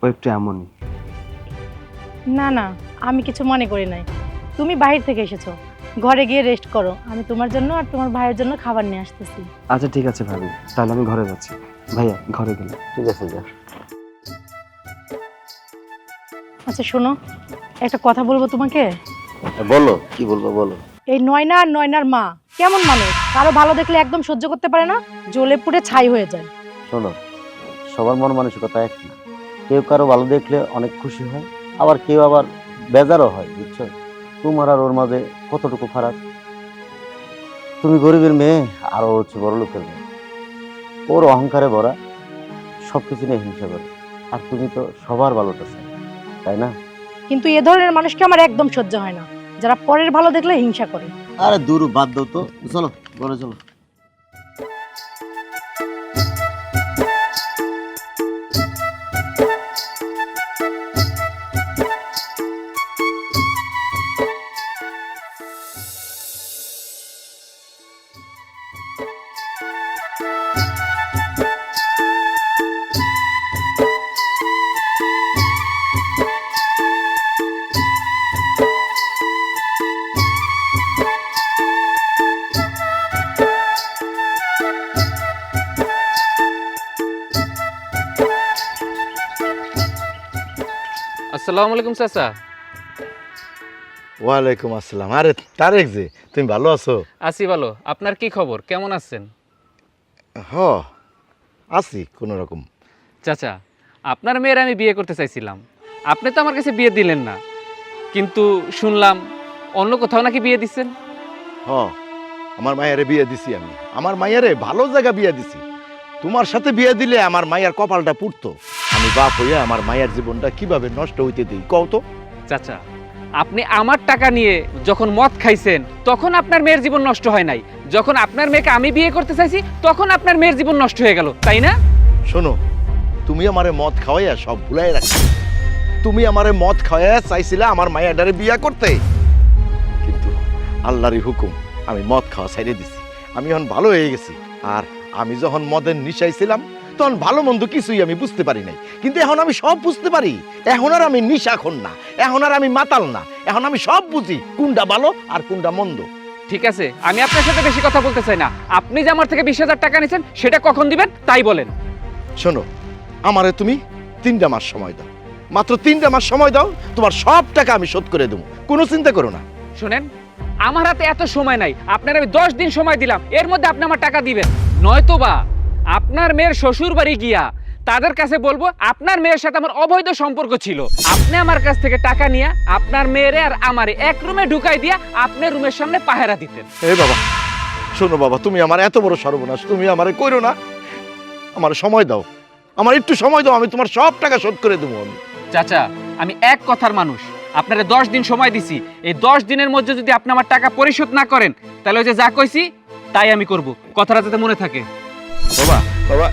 ও একটু এমনই। না না, আমি কিছু মনে করি নাই। তুমি বাহির থেকে এসেছো, ঘরে গিয়ে রেস্ট করো। আমি তোমার জন্য আর তোমার ভাইয়ের জন্য খাবার নিয়ে আসতেছি। আচ্ছা ঠিক আছে ভাবি, তাহলে আমি ঘরে যাচ্ছি। ভাইয়া ঘরে গেলাম। ঠিক আছে, যা। আচ্ছা শোনো, একটা কথা বলবো তোমাকে। বলো, কি বলবো বলো। এই নয়না আর নয়নার মা কেমন মানুষ, কারো ভালো দেখলে একদম সহ্য করতে পারে না, জ্বলে পুড়ে ছাই হয়ে যায়। শোনো, সবার মন মানসিকতা এক না। কেউ কারো ভালো দেখলে অনেক খুশি হয়, আবার কেউ আবার বেজারও হয়, বুঝছো? তোমার আর ওর মাঝে কতটুকু ফারাক। তুমি গরিবের মেয়ে আর ও হচ্ছে বড় লোকের মেয়ে। ওর অহংকারে ভরা, সবকিছু নিয়ে হিংসা করে। আর তুমি তো সবার ভালোটা চাও, তাই না? কিন্তু এ ধরনের মানুষকে আমার একদম সহ্য হয় না, যারা পরের ভালো দেখলে হিংসা করে। আরে দূর বাদ দাও তো, চলো ঘরে চলো। আসসালামু আলাইকুম চাচা। ওয়ালাইকুম আসসালাম। আরে তারেক যে, তুমি ভালো আছো? আছি ভালো, আপনার কি খবর, কেমন আছেন? হ, আছি কোনো রকম। চাচা, আপনার মেয়ের আমি বিয়ে করতে চাইছিলাম, আপনি তো আমার কাছে বিয়ে দিলেন না, কিন্তু শুনলাম অন্য কোথাও নাকি বিয়ে দিচ্ছেন। হ, আমার মায়েরে বিয়ে দিছি আমি। আমার মায়েরে ভালো জায়গা বিয়ে দিছি। তোমার সাথে বিয়ে দিলে আমার মায়ের কপালটা পুড়তো। আমি বাপ হইয়া আমার মায়ের জীবনটা কিভাবে নষ্ট হইতে দিই কও তো? চাচা, আপনি আমার টাকা নিয়ে যখন মদ খাইছেন তখন আপনার মেয়ের জীবন নষ্ট হয় নাই, যখন আপনার মেয়েকে আমি বিয়ে করতে চাইছি তখন আপনার মেয়ের জীবন নষ্ট হয়ে গেল, তাই না? শোনো, তুমি আমারে মদ খাওয়াইয়া সব ভুলাই রাখছো। তুমি আমারে মদ খাওয়াইয়া চাইছিলে আমার মায়াডারে বিয়া করতে, কিন্তু আল্লাহরই হুকুম আমি মদ খাওয়া ছাইড়ে দিছি। আমি এখন ভালো হয়ে গেছি। আর আমি যখন মদের নিশায় ছিলাম তখন ভালো মন্দ কিছুই আমি বুঝতে পারি নাই, কিন্তু এখন আমি সব বুঝতে পারি। এখন আর আমি নিশাখোর না, এখন আর আমি মাতাল না, এখন আমি সব বুঝি কোনটা ভালো আর কোনটা মন্দ। ঠিক আছে, আমি আপনার সাথে বেশি কথা বলতে চাই না। আপনি যে আমার থেকে 20,000 টাকা নিয়েছেন সেটা কখন দিবেন তাই বলেন। শোনো, আমারে তুমি 3টা মাস সময় দাও, মাত্র 3টা মাস সময় দাও, তোমার সব টাকা আমি শোধ করে দেবো, কোনো চিন্তা করো না। শুনেন, আমার হাতে এত সময় নাই, আপনার আমি 10 দিন সময় দিলাম, এর মধ্যে আপনি আমার টাকা দিবেন, নয়তোবা আপনার মেয়ের শ্বশুর বাড়ি গিয়া তাদের কাছে বলবো আপনার মেয়ের সাথে আমার অবৈধ সম্পর্ক ছিল। আপনি আমার কাছ থেকে টাকা নিয়ে আপনার মেয়েরে আর আমারে এক রুমে ঢুকাই দিয়া আপনার রুমের সামনে পাহারা দিতেন। এই বাবা, শোনো বাবা, তুমি আমার এত বড় সর্বনাশ তুমি আমারে কইরো না। আমার সময় দাও, আমার একটু সময় দাও, আমি তোমার সব টাকা শোধ করে দেবো। আমি চাচা, আমি এক কথার মানুষ, আপনারা 10 দিন সময় দিছি, এই 10 দিনের মধ্যে যদি আপনি আমার টাকা পরিশোধ না করেন তাহলে ওই যে যা কইছি তাই আমি করব, কথাটা যাতে মনে থাকে। বাবা, বাবা,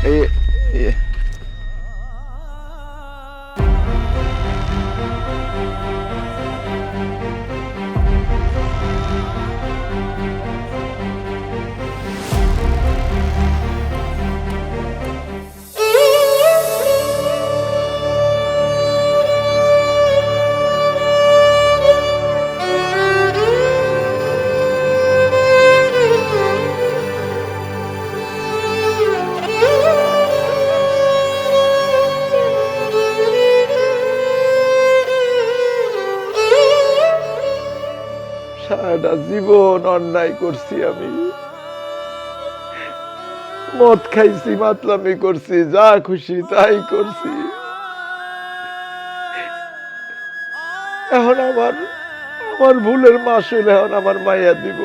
সারাটা জীবন অন্যায় করছি আমি, মদ খাইছি, মাতলামি করছি, যা খুশি তাই করছি। এখন আমার ভুলের মাসুল এখন আমার মায়া দিব,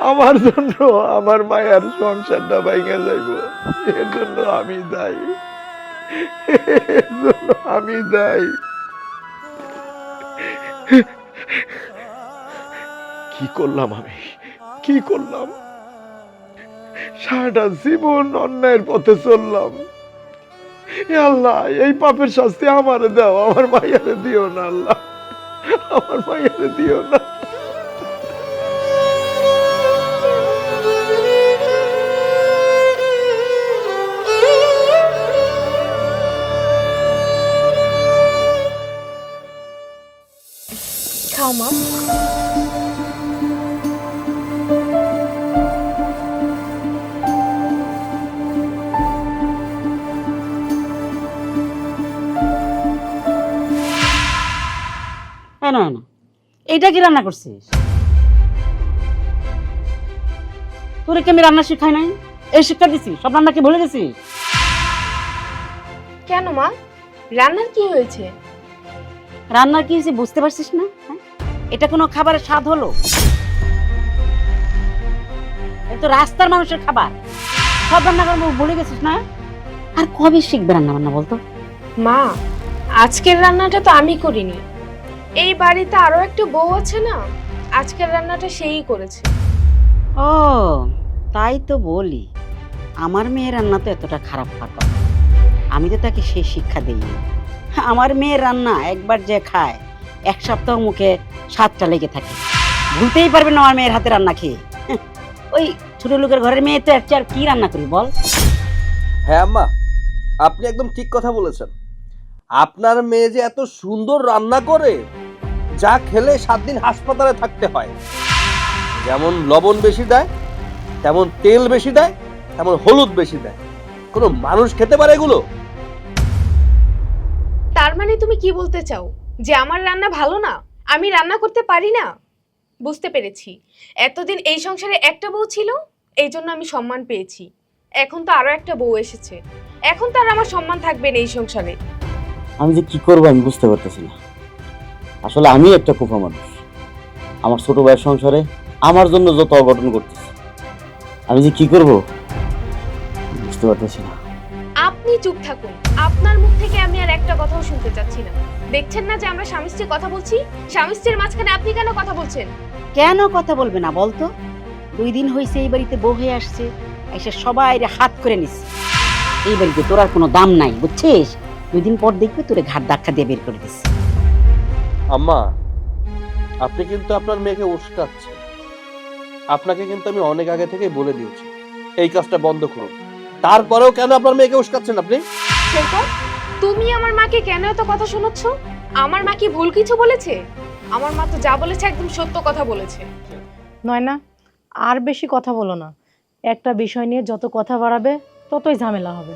আমার জন্য আমার মায়ার সংসারটা ভাঙা যাইব। এর জন্য আমি দায়ী, এর জন্য আমি দায়ী। কি করলাম আমি, কি করলাম? সারাটা জীবন অন্যায়ের পথে চললাম। এ আল্লাহ, এই পাপের শাস্তি আমারে দাও, আমার মাইয়ারে দিও না আল্লাহ, আমার মাইয়ারে দিও না। খাও মা। না না, এইটা কি রান্না করছিস? তোরে কি আমি রান্না শিখাই নাই? এই শিক্ষা দিছি, সব রান্না কি ভুলে গেছিস? কেন মা, রান্নার কি হয়েছে? রান্নার কি হয়েছে বুঝতে পারছিস না? হ্যাঁ? এটা কোনো খাবারের স্বাদ হলো? এটা তো রাস্তার মানুষের খাবার, সব রান্না করবো ভুলে গেছিস না? আর কবে শিখবে রান্না বান্না বলতো? মা, আজকের রান্নাটা তো আমি করিনি, এই বাড়িতে আরো একটা বউ আছে না, আজকের রান্নাটা সেই করেছে। ও তাই তো বলি, আমার মেয়ের রান্না তো এতটা খারাপ হওয়ার কথা। আমি তো তাকে সেই শিক্ষা দিই। আমার মেয়ের রান্না একবার যে খায় 1 সপ্তাহ মুখে স্বাদটা লেগে থাকে, ভুলতেই পারবে না আমার মেয়ের হাতে রান্না খেয়ে। ওই ছোট লোকের ঘরের মেয়ে তো আর কি রান্না করি বল? হ্যাঁ আম্মা, আপনি একদম ঠিক কথা বলেছেন। আপনার মেয়ে যে এত সুন্দর রান্না করে, যা খেলে 7 দিন হাসপাতালে থাকতে হয়। যেমন লবণ বেশি দেয়, তেমন তেল বেশি দেয়, তেমন হলুদ বেশি দেয়। কোনো মানুষ খেতে পারে এগুলো? তার মানে তুমি কি বলতে চাও যে আমার রান্না ভালো না, আমি রান্না করতে পারি না? বুঝতে পেরেছি, এতদিন এই সংসারে একটা বউ ছিল, এই জন্য আমি সম্মান পেয়েছি। এখন তো আরো একটা বউ এসেছে, এখন তো আর আমার সম্মান থাকবে না এই সংসারে। আমি যে কি করবো আমি বুঝতে পারতেছি না। আসলে আমি একটা কুফা মানুষ, আমার ছোট ভাইয়ের সংসারে আমার জন্য যত অঘটন করতেছে, আমি যে কি করব বুঝতে পারতেছি না। আপনি আপনি চুপ থাকুন। আপনার মুখ থেকে আমি আর একটা কথাও শুনতে চাচ্ছি না। দেখছেন না যে আমরা স্বামী স্ত্রী কথা বলছি? স্বামী স্ত্রীর মাঝখানে আপনি কেন কথা বলছেন? কেন কথা বলবে না বলতো? 2 দিন হয়েছে এই বাড়িতে বউ হয়ে আসছে, এসে সবাই হাত করে নিচ্ছে। এই বাড়িতে তোর আর কোনো দাম নাই, বুঝছিস? 2 দিন পর দেখবি তোরে ঘাট ধাক্কা দিয়ে বের করে দিচ্ছে। আম্মা, আপনি কিন্তু আপনার মেয়েকে উস্কাচ্ছেন। আপনাকে কিন্তু আমি অনেক আগে থেকেই বলে দিয়েছি এই কাজটা বন্ধ করুন। তারপরেও কেন আপনার মেয়েকে উস্কাচ্ছেন আপনি? সৈকত, তুমি আমার মাকে কেন এত কথা শোনাচ্ছ? আমার মা কি ভুল কিছু বলেছে? আমার মা তো যা বলেছে একদম সত্য কথা বলেছে। নয়না, আর বেশি কথা বলো না। একটা বিষয় নিয়ে যত কথা বাড়াবে ততই ঝামেলা হবে।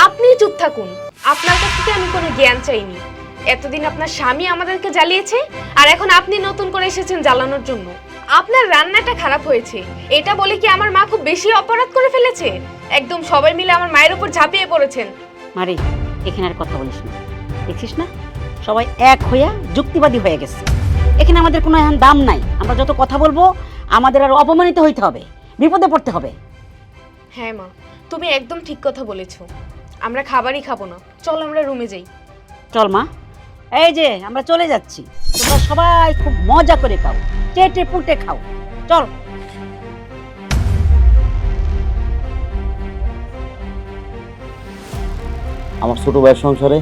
আপনি চুপ থাকুন। আপনার কাছ থেকে আমি কোনো জ্ঞান চাইনি। এতদিন আপনার স্বামী আমাদেরকে জ্বালিয়েছে, আর এখন আপনি নতুন করে এসেছেন জ্বালানোর জন্য। আপনার রান্নাটা খারাপ হয়েছে এটা বলে কি আমার মা খুব বেশি অপরাধ করে ফেলেছে? একদম সবাই মিলে আমার মায়ের উপর ঝাঁপিয়ে পড়েছেন। মারে, এখানে আর কথা বলিস না। দেখছিস না সবাই এক হইয়া যুক্তিবাদী হয়ে গেছে। এখানে আমাদের কোনো এখন দাম নাই। আমরা যত কথা বলবো আমাদের আর অপমানিত হইতে হবে, বিপদে পড়তে হবে। হ্যাঁ মা, তুমি একদম ঠিক কথা বলেছো। আমরা খাবারই খাবো না, চল আমরা রুমে যাই। চল মা, এই যে আমরা চলে যাচ্ছি। তোমরা সবাই খুব মজা করে খাও, চেটে পুটে খাও। চল। আমার ছোট ভাইয়ের সংসারে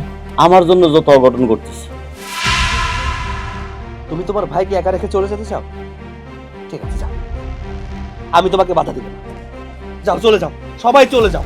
আমার জন্য যত অঘটন করতেছে। তুমি তোমার ভাইকে একা রেখে চলে যেতে চাও? ঠিক আছে, যাও, আমি তোমাকে বাধা দিব না। যাও, চলে যাও, সবাই চলে যাও।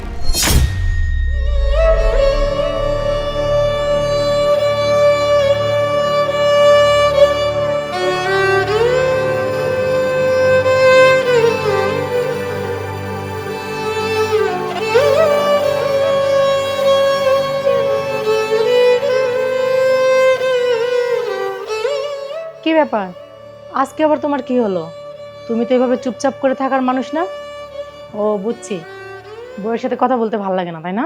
কি ব্যাপার, আজকে আবার তোমার কি হলো? তুমি তো এভাবে চুপচাপ করে থাকার মানুষ না। ও বুঝছি, বউয়ের সাথে কথা বলতে ভালো লাগে না, তাই না?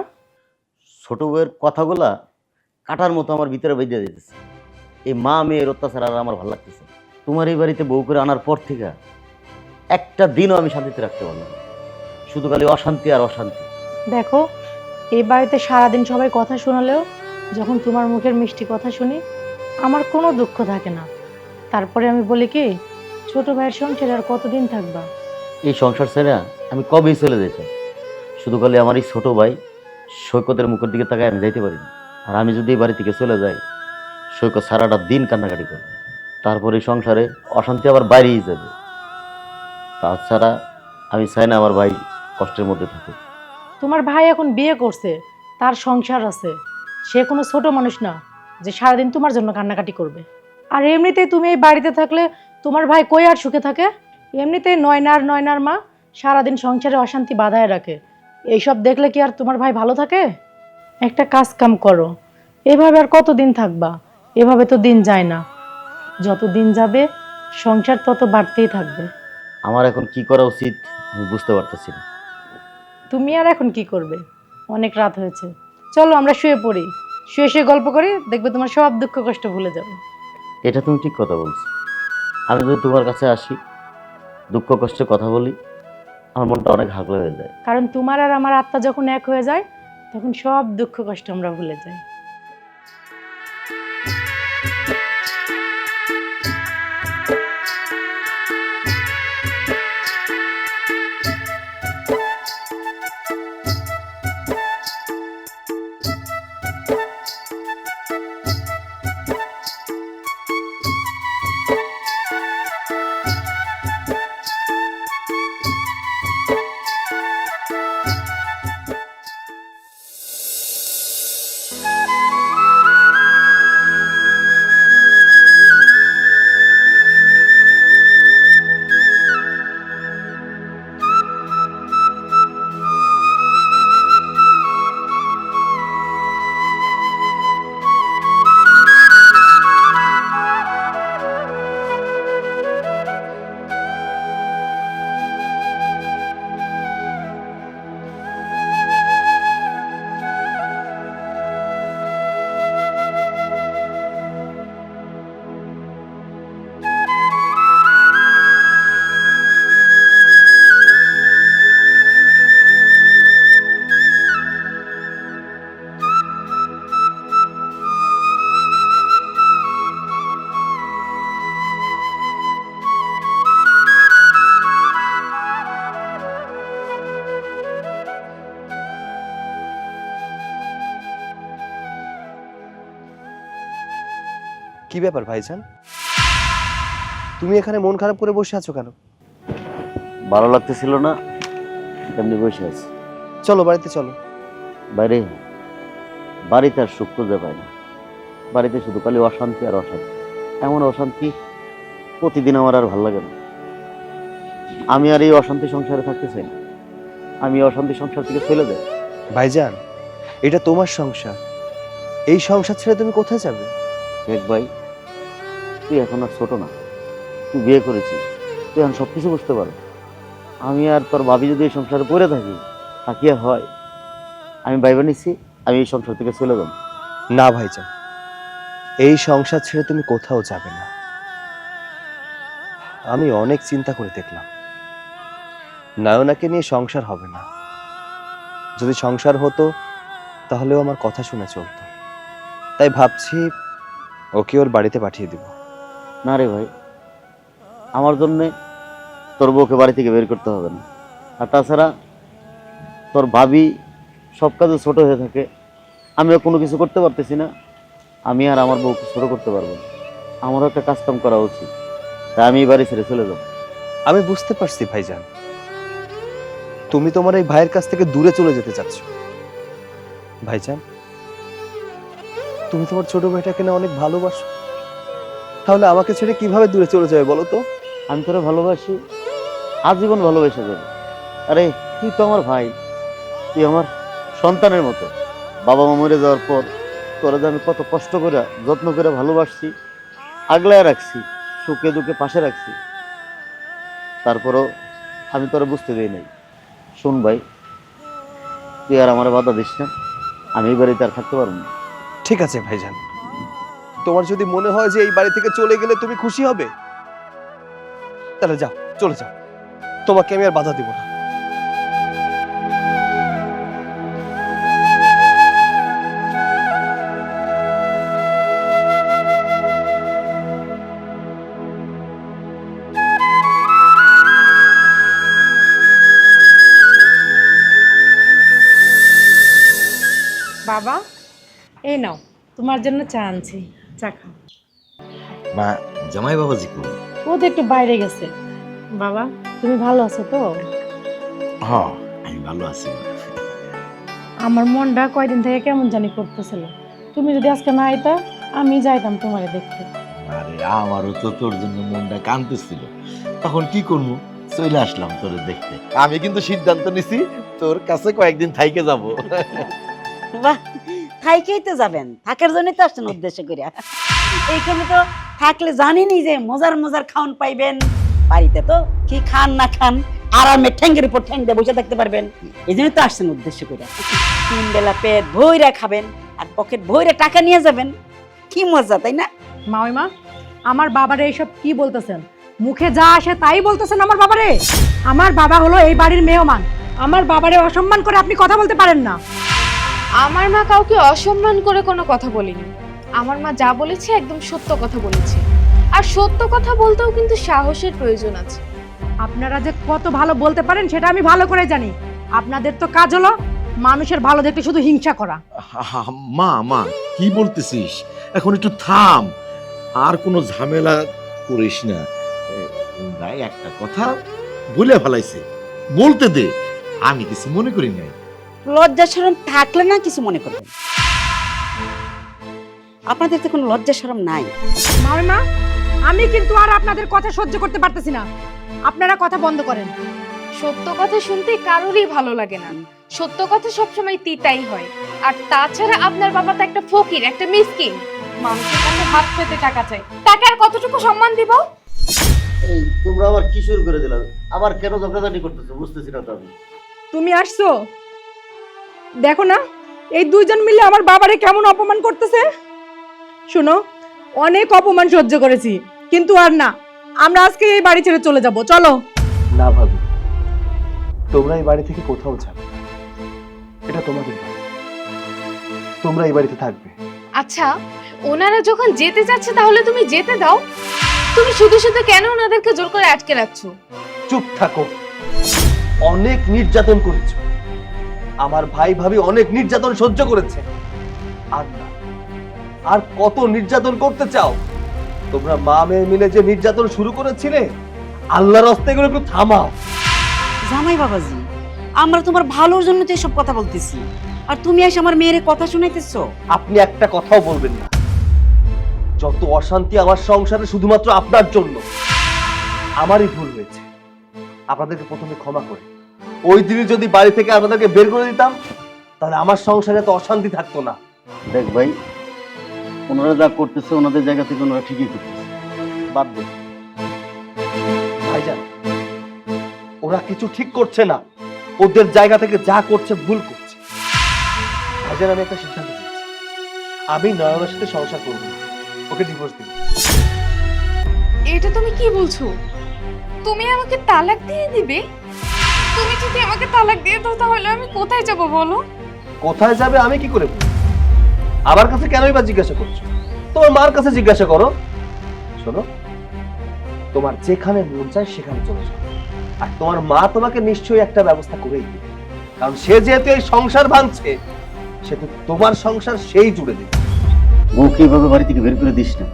ছোট বউয়ের কথাগুলা কাটার মতো আমার ভিতরে বেঁধে দিতেছে। এই মা মেয়ের অত্যাচার আর আমার ভালো লাগতেছে। তোমার এই বাড়িতে বউ করে আনার পর থেকে একটা দিনও আমি শান্তিতে রাখতে পারলাম না। শুধু খালি অশান্তি আর অশান্তি। দেখো, এই বাড়িতে সারাদিন সবাই কথা শোনালেও যখন তোমার মুখের মিষ্টি কথা শুনি আমার কোনো দুঃখ থাকে না। তারপরে আমি বলি কি, ছোট ভাইয়ের সংসারে আর কতদিন থাকবা? এই সংসার ছেড়ে আমি কবেই চলে যেতাম। শুধু খালি আমার এই ছোট ভাই সৈকতের মুখের দিকে তাকায় আমি যাইতে পারি না। আর আমি যদি এই বাড়ি থেকে চলে যাই, সৈকত সারাটা দিন কান্নাকাটি করবে। তারপরে এই সংসারে অশান্তি আবার বাইরেই যাবে। তাছাড়া আমি চাই না আমার ভাই কষ্টের মধ্যে থাকুক। তোমার ভাই এখন বিয়ে করছে, তার সংসার আছে। সে কোনো ছোট মানুষ না যে সারাদিন তোমার জন্য কান্নাকাটি করবে। আর এমনিতেই তুমি এই বাড়িতে থাকলে তোমার ভাই কই আর সুখে থাকে? এমনিতেই নয়নার মা সারাদিন সংসারে অশান্তি বাধায় রাখে। এইসব দেখলে কি আর তোমার ভাই ভালো থাকে? একটা কাজ কাম করো। এভাবে আর কতদিন থাকবা? এভাবে তো দিন যায় না। যত দিন যাবে সংসার তত বাড়তেই থাকবে। আমার এখন কি করা উচিত আমি বুঝতে পারতেছি না। তুমি আর এখন কি করবে? অনেক রাত হয়েছে, চলো আমরা শুয়ে পড়ি। শুয়ে শুয়ে গল্প করি, দেখবে তোমার সব দুঃখ কষ্ট ভুলে যাবে। এটা তুমি ঠিক কথা বলছো। আমি যদি তোমার কাছে আসি, দুঃখ কষ্টে কথা বলি, আমার মনটা অনেক হালকা হয়ে যায়। কারণ তোমার আর আমার আত্মা যখন এক হয়ে যায় তখন সব দুঃখ কষ্ট আমরা ভুলে যাই। কি ব্যাপার ভাইজান, তুমি এখানে মন খারাপ করে বসে আছো কেন? ভালো লাগতেছিল না, এমনি বসে আছি। চলো বাড়িতে চলো। বাইরে বাড়িতে আর সুখ খুঁজে পাই না। বাড়িতে শুধু খালি অশান্তি আর অশান্তি, এমন অশান্তি প্রতিদিন আমার আর ভালো লাগে না। আমি আর এই অশান্তি সংসারে থাকতে চাই না। আমি এই অশান্তি সংসার থেকে চলে যাই। ভাইজান, এটা তোমার সংসার, এই সংসার ছেড়ে তুমি কোথায় যাবে? দেখ ভাই, তুই এখন আর ছোট না, তুই বিয়ে করেছিস, তুই এখন সবকিছু বুঝতে পারো। আমি আর তোর ভাবি যদি এই সংসারে পড়ে থাকি, তা কি আর হয়? আমি ভাইবা নিচ্ছি, আমি এই সংসার থেকে চলে যাব। না ভাইজান, এই সংসার ছেড়ে তুমি কোথাও যাবে না। আমি অনেক চিন্তা করে দেখলাম, নয়নাকে নিয়ে সংসার হবে না। যদি সংসার হতো তাহলেও আমার কথা শুনে চলতো। তাই ভাবছি ওকে ওর বাড়িতে পাঠিয়ে দিব। না রে ভাই, আমার জন্যে তোর বউকে বাড়ি থেকে বের করতে হবে না। আর তাছাড়া তোর ভাবি সব কাজে ছোট হয়ে থাকে, আমিও কোনো কিছু করতে পারতেছি না। আমি আর আমার বউকে ছোট করতে পারবো না। আমারও একটা কাজকাম করা উচিত, তাই আমি এই বাড়ি ছেড়ে চলে যাব। আমি বুঝতে পারছি ভাইজান, তুমি তোমার এই ভাইয়ের কাছ থেকে দূরে চলে যেতে চাচ্ছ। ভাইজান, তুমি তোমার ছোট ভাইটাকে না অনেক ভালোবাসো, তাহলে আমাকে ছেড়ে কিভাবে দূরে চলে যাবে বলো তো? আমি তোরা ভালোবাসি, আজীবন ভালোবেসে যাবে। আরে তুই তো আমার ভাই, তুই আমার সন্তানের মতো। বাবা মা মরে যাওয়ার পর তোরা যে আমি কত কষ্ট করে যত্ন করে ভালোবাসছি, আগলায় রাখছি, সুখে দুঃখে পাশে রাখছি, তারপরও আমি তোরা বুঝতে দিই নাই। শোন ভাই, তুই আর আমার বাধা দিস না, আমি এই বাড়িতে আর থাকতে পারবো না। ঠিক আছে ভাইজান, তোমার যদি মনে হয় যে এই বাড়ি থেকে চলে গেলে তুমি খুশি হবে, তাহলে যাও, চলে যাও, তোমাকে আমি আর বাধা দিব না। বাবা, এই নাও, তোমার জন্য চা আনছি, চা খাও। মা, জামাই বাবাজি কো? ও তো একটু বাইরে গেছে। বাবা, তুমি ভালো আছো তো? হ্যাঁ, আমি ভালো আছি। আমার মনটা কয়দিন থেকে কেমন জানি করতেছিল। তুমি যদি আজকে না আইতা, আমি যাইতাম তোমারে দেখতে। আরে আমারও তো তোর জন্য মনটা কাঁদতেছিল, তখন কি করবো, চলে আসলাম তোরে দেখতে। আমি কিন্তু সিদ্ধান্ত নিছি তোর কাছে কয়েকদিন থাইকে যাব। বাহ, থাইকেই তো যাবেন, থাকার জন্যই তো আসছেন উদ্দেশ্য করে। এইখানে তো থাকলে জানেনই যে মজার মজার খাওয়ান পাইবেন। বাড়িতে তো কি খান না খান, আরামে ঠ্যাঙ্গের উপর ঠ্যাং দিয়ে বসে থাকতে পারবেন। এই জন্যই তো আসছেন উদ্দেশ্য করে। 3 বেলা পেট ভইরা খাবেন আর পকেট ভইরা টাকা নিয়ে যাবেন। কি মজা, তাই না? মামিমা, আমার বাবারে এইসব কি বলতেছেন? মুখে যা আসে তাই বলতেছেন আমার বাবারে। আমার বাবা হলো এই বাড়ির মেহমান, আমার বাবারে অসম্মান করে আপনি কথা বলতে পারেন না। আমার মা কাউকে অসম্মান করে কোনো কথা বলেনি। আমার মা যা বলেছে একদম সত্য কথা বলেছে। আর সত্য কথা বলতেও কিন্তু সাহসের প্রয়োজন আছে। আপনারা যে কত ভালো বলতে পারেন সেটা আমি ভালো করে জানি। আপনাদের তো কাজ হলো মানুষের ভালো দেখতে শুধু হিংসা করা। মা মা, কি বলতেছিস? এখন একটু থাম, আর কোনো ঝামেলা করিস না। ভাই একটা কথা বলে ফেলাইছে, বলতে দে, আমি কিছু মনে করি নাই। লজ্জা শরম থাকলে না কিছু মনে করবেন। আপনাদের তো কোনো লজ্জা শরম নাই। মামিমা, আমি কিন্তু আর আপনাদের কথা সহ্য করতে পারতেছি না। আপনারা কথা বন্ধ করেন। সত্য কথা শুনতে কারোরই ভালো লাগে না। সত্য কথা সবসময় তিতাই হয়। আর তাছাড়া আপনার বাবা তো একটা ফকির, একটা মিসকিন। মানুষের কাছে হাত পেতে টাকা চাই, তাকে আর কতটুকু সম্মান দিব? এই তোমরা আবার কি শুরু করে দিলা? আবার কেন ঝগড়াঝাটি করতেছো বুঝতেছি না তো আমি। তুমি আসছো, দেখো না এই দুইজন মিলে আমার বাবারে কেমন অপমান করতেছে। শুনো, অনেক অপমান সহ্য করেছি, কিন্তু আর না, আমরা আজকে এই বাড়ি ছেড়ে চলে যাব। চলো। না ভাবি, তোমরা এই বাড়ি থেকে কোথাও যাবে না। এটা তোমাদের বাড়ি, তোমরা এই বাড়িতে থাকবে। আচ্ছা, ওনারা যখন যেতে চাচ্ছে তাহলে তুমি যেতে দাও। তুমি শুধু শুধু কেন ওনাদেরকে জোর করে আটকে রাখছো? চুপ থাকো। অনেক নির্যাতন করেছো, আমার ভাই ভাবি অনেক নির্যাতন সহ্য করেছে। আর না, আর কত নির্যাতন করতে চাও? তোমরা মা মেয়ে মিলে যে নির্যাতন শুরু করেছিলে, আল্লাহর রাস্তে এগুলো একটু থামাও। জামাই বাবাজি, আমরা তোমার ভালোর জন্য তো এসব কথা বলতেছি, আর তুমি এসে আমার মেয়ের কথা শুনাইতেছো। আপনি একটা কথাও বলবেন না। যত অশান্তি আমার সংসারে শুধুমাত্র আপনার জন্য। আমারই ভুল হয়েছে, আপনাদেরকে প্রথমে ক্ষমা করে ওই দিনই যদি বাড়ি থেকে আপনাদেরকে বের করে দিতাম, তাহলে আমার সংসারে তো অশান্তি থাকতো না। দেখ ভাই, ওনারা যা করতেছে ওনাদের জায়গা থেকে ওনারা ঠিকই করতেছে, বাদ দে। ভাইজান, ওরা কিছু ঠিক করছে না, ওদের জায়গা থেকে যা করছে ভুল করছে। ভাইজান, আমি একটা সিদ্ধান্ত নিয়েছি, আমি নয়নের সাথে সংসার করব না, ওকে ডিভোর্স দিব। এটা তুমি কি বলছো? তুমি আমাকে তালাক দিয়ে দিবে? তুমি যদি আমাকে তালাক দিয়ে দাও তাহলে আমি কোথায় যাব বলো? কোথায় যাবে আমি কি করে বলবো? আমার কাছে কেনই বা জিজ্ঞাসা করছো? তোমার মার কাছে জিজ্ঞাসা করো। শোনো, তোমার যেখানে মন চায় সেখানে চলে যাও, আর তোমার মা তোমাকে নিশ্চয়ই একটা ব্যবস্থা করেই দিবে, কারণ সে যেহেতু এই সংসার ভাঙছে, সেহেতু তোমার সংসার সেই জুড়ে দেবে। বউকে এইভাবে বাড়ি থেকে বের করে দিস না,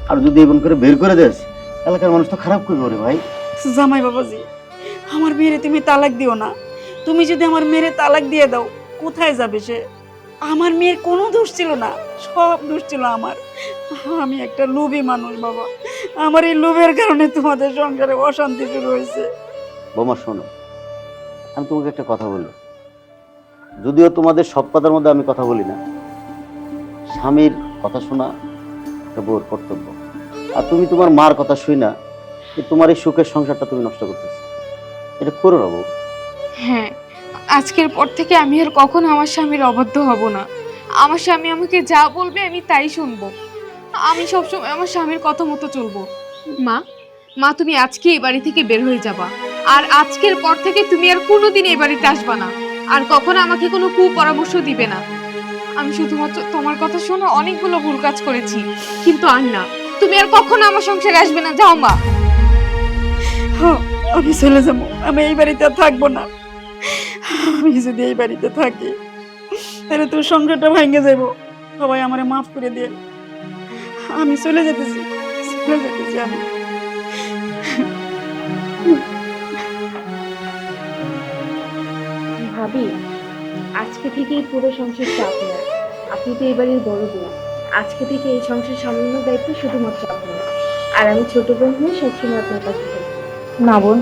আর যদি এমন করে বের করে দেস এলাকার মানুষ তো খারাপ করবে রে ভাই। জামাই বাবাজি, আমার মেয়েরে তুমি তালাক দিও না। তুমি যদি আমার মেয়েরে তালাক দিয়ে দাও, কোথায় যাবে সে? আমার মেয়ের কোনো দোষ ছিল না, সব দোষ ছিল আমার। আমি একটা লোভী মানুষ বাবা, আমার এই লোভের কারণে তোমাদের সংসারে অশান্তি শুরু হয়েছে। বৌমা শোনো, আমি তোমাকে একটা কথা বলবো, যদিও তোমাদের সব কথার মধ্যে আমি কথা বলি না, স্বামীর কথা শোনা একটা বউর কর্তব্য। আর তুমি তোমার মার কথা শুই না, তোমার এই সুখের সংসারটা তুমি নষ্ট করতেছো, এটা করো না বউ। হ্যাঁ, আজকের পর থেকে আমি আর কখনো আমার স্বামীর অবাধ্য হব না। আমার স্বামী আমাকে যা বলবে আমি তাই শুনবো। আমি সবসময় আমার স্বামীর কথা মতো চলবো। মা, মা তুমি আজকে এই বাড়ি থেকে বের হয়ে যাবা, আর আজকের পর থেকে তুমি আর কোনোদিন এই বাড়িতে আসবা না, আর কখনো আমাকে কোনো কুপরামর্শ দিবে না। আমি শুধুমাত্র তোমার কথা শুনে অনেকগুলো ভুল কাজ করেছি, কিন্তু আর না, তুমি আর কখনো আমার সংসারে আসবে না। যাও মা। হ্যাঁ, আমি চলে যাবো, আমি এই বাড়িতে আর থাকবো না। আমি যদি এই বাড়িতে থাকি তাহলে তোর সংসারটা ভেঙে যাবো। সবাই আমারে মাফ করে দিয়ে, আমি চলে যেতেছি, আমি। ভাবি, আজকে থেকে এই পুরো সংসারটা আপনার। আপনি তো এই বাড়ির বড় বউ। আজকে থেকে এই সংসার সামলানোর দায়িত্ব শুধুমাত্র আপনার, আর আমি ছোট বোন হয়ে সবসময় আপনার কাছে থাকবো। না বোন,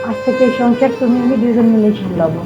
আজ থেকে এই সংসার তুমি আমি দুজন মিলে সামলাবো।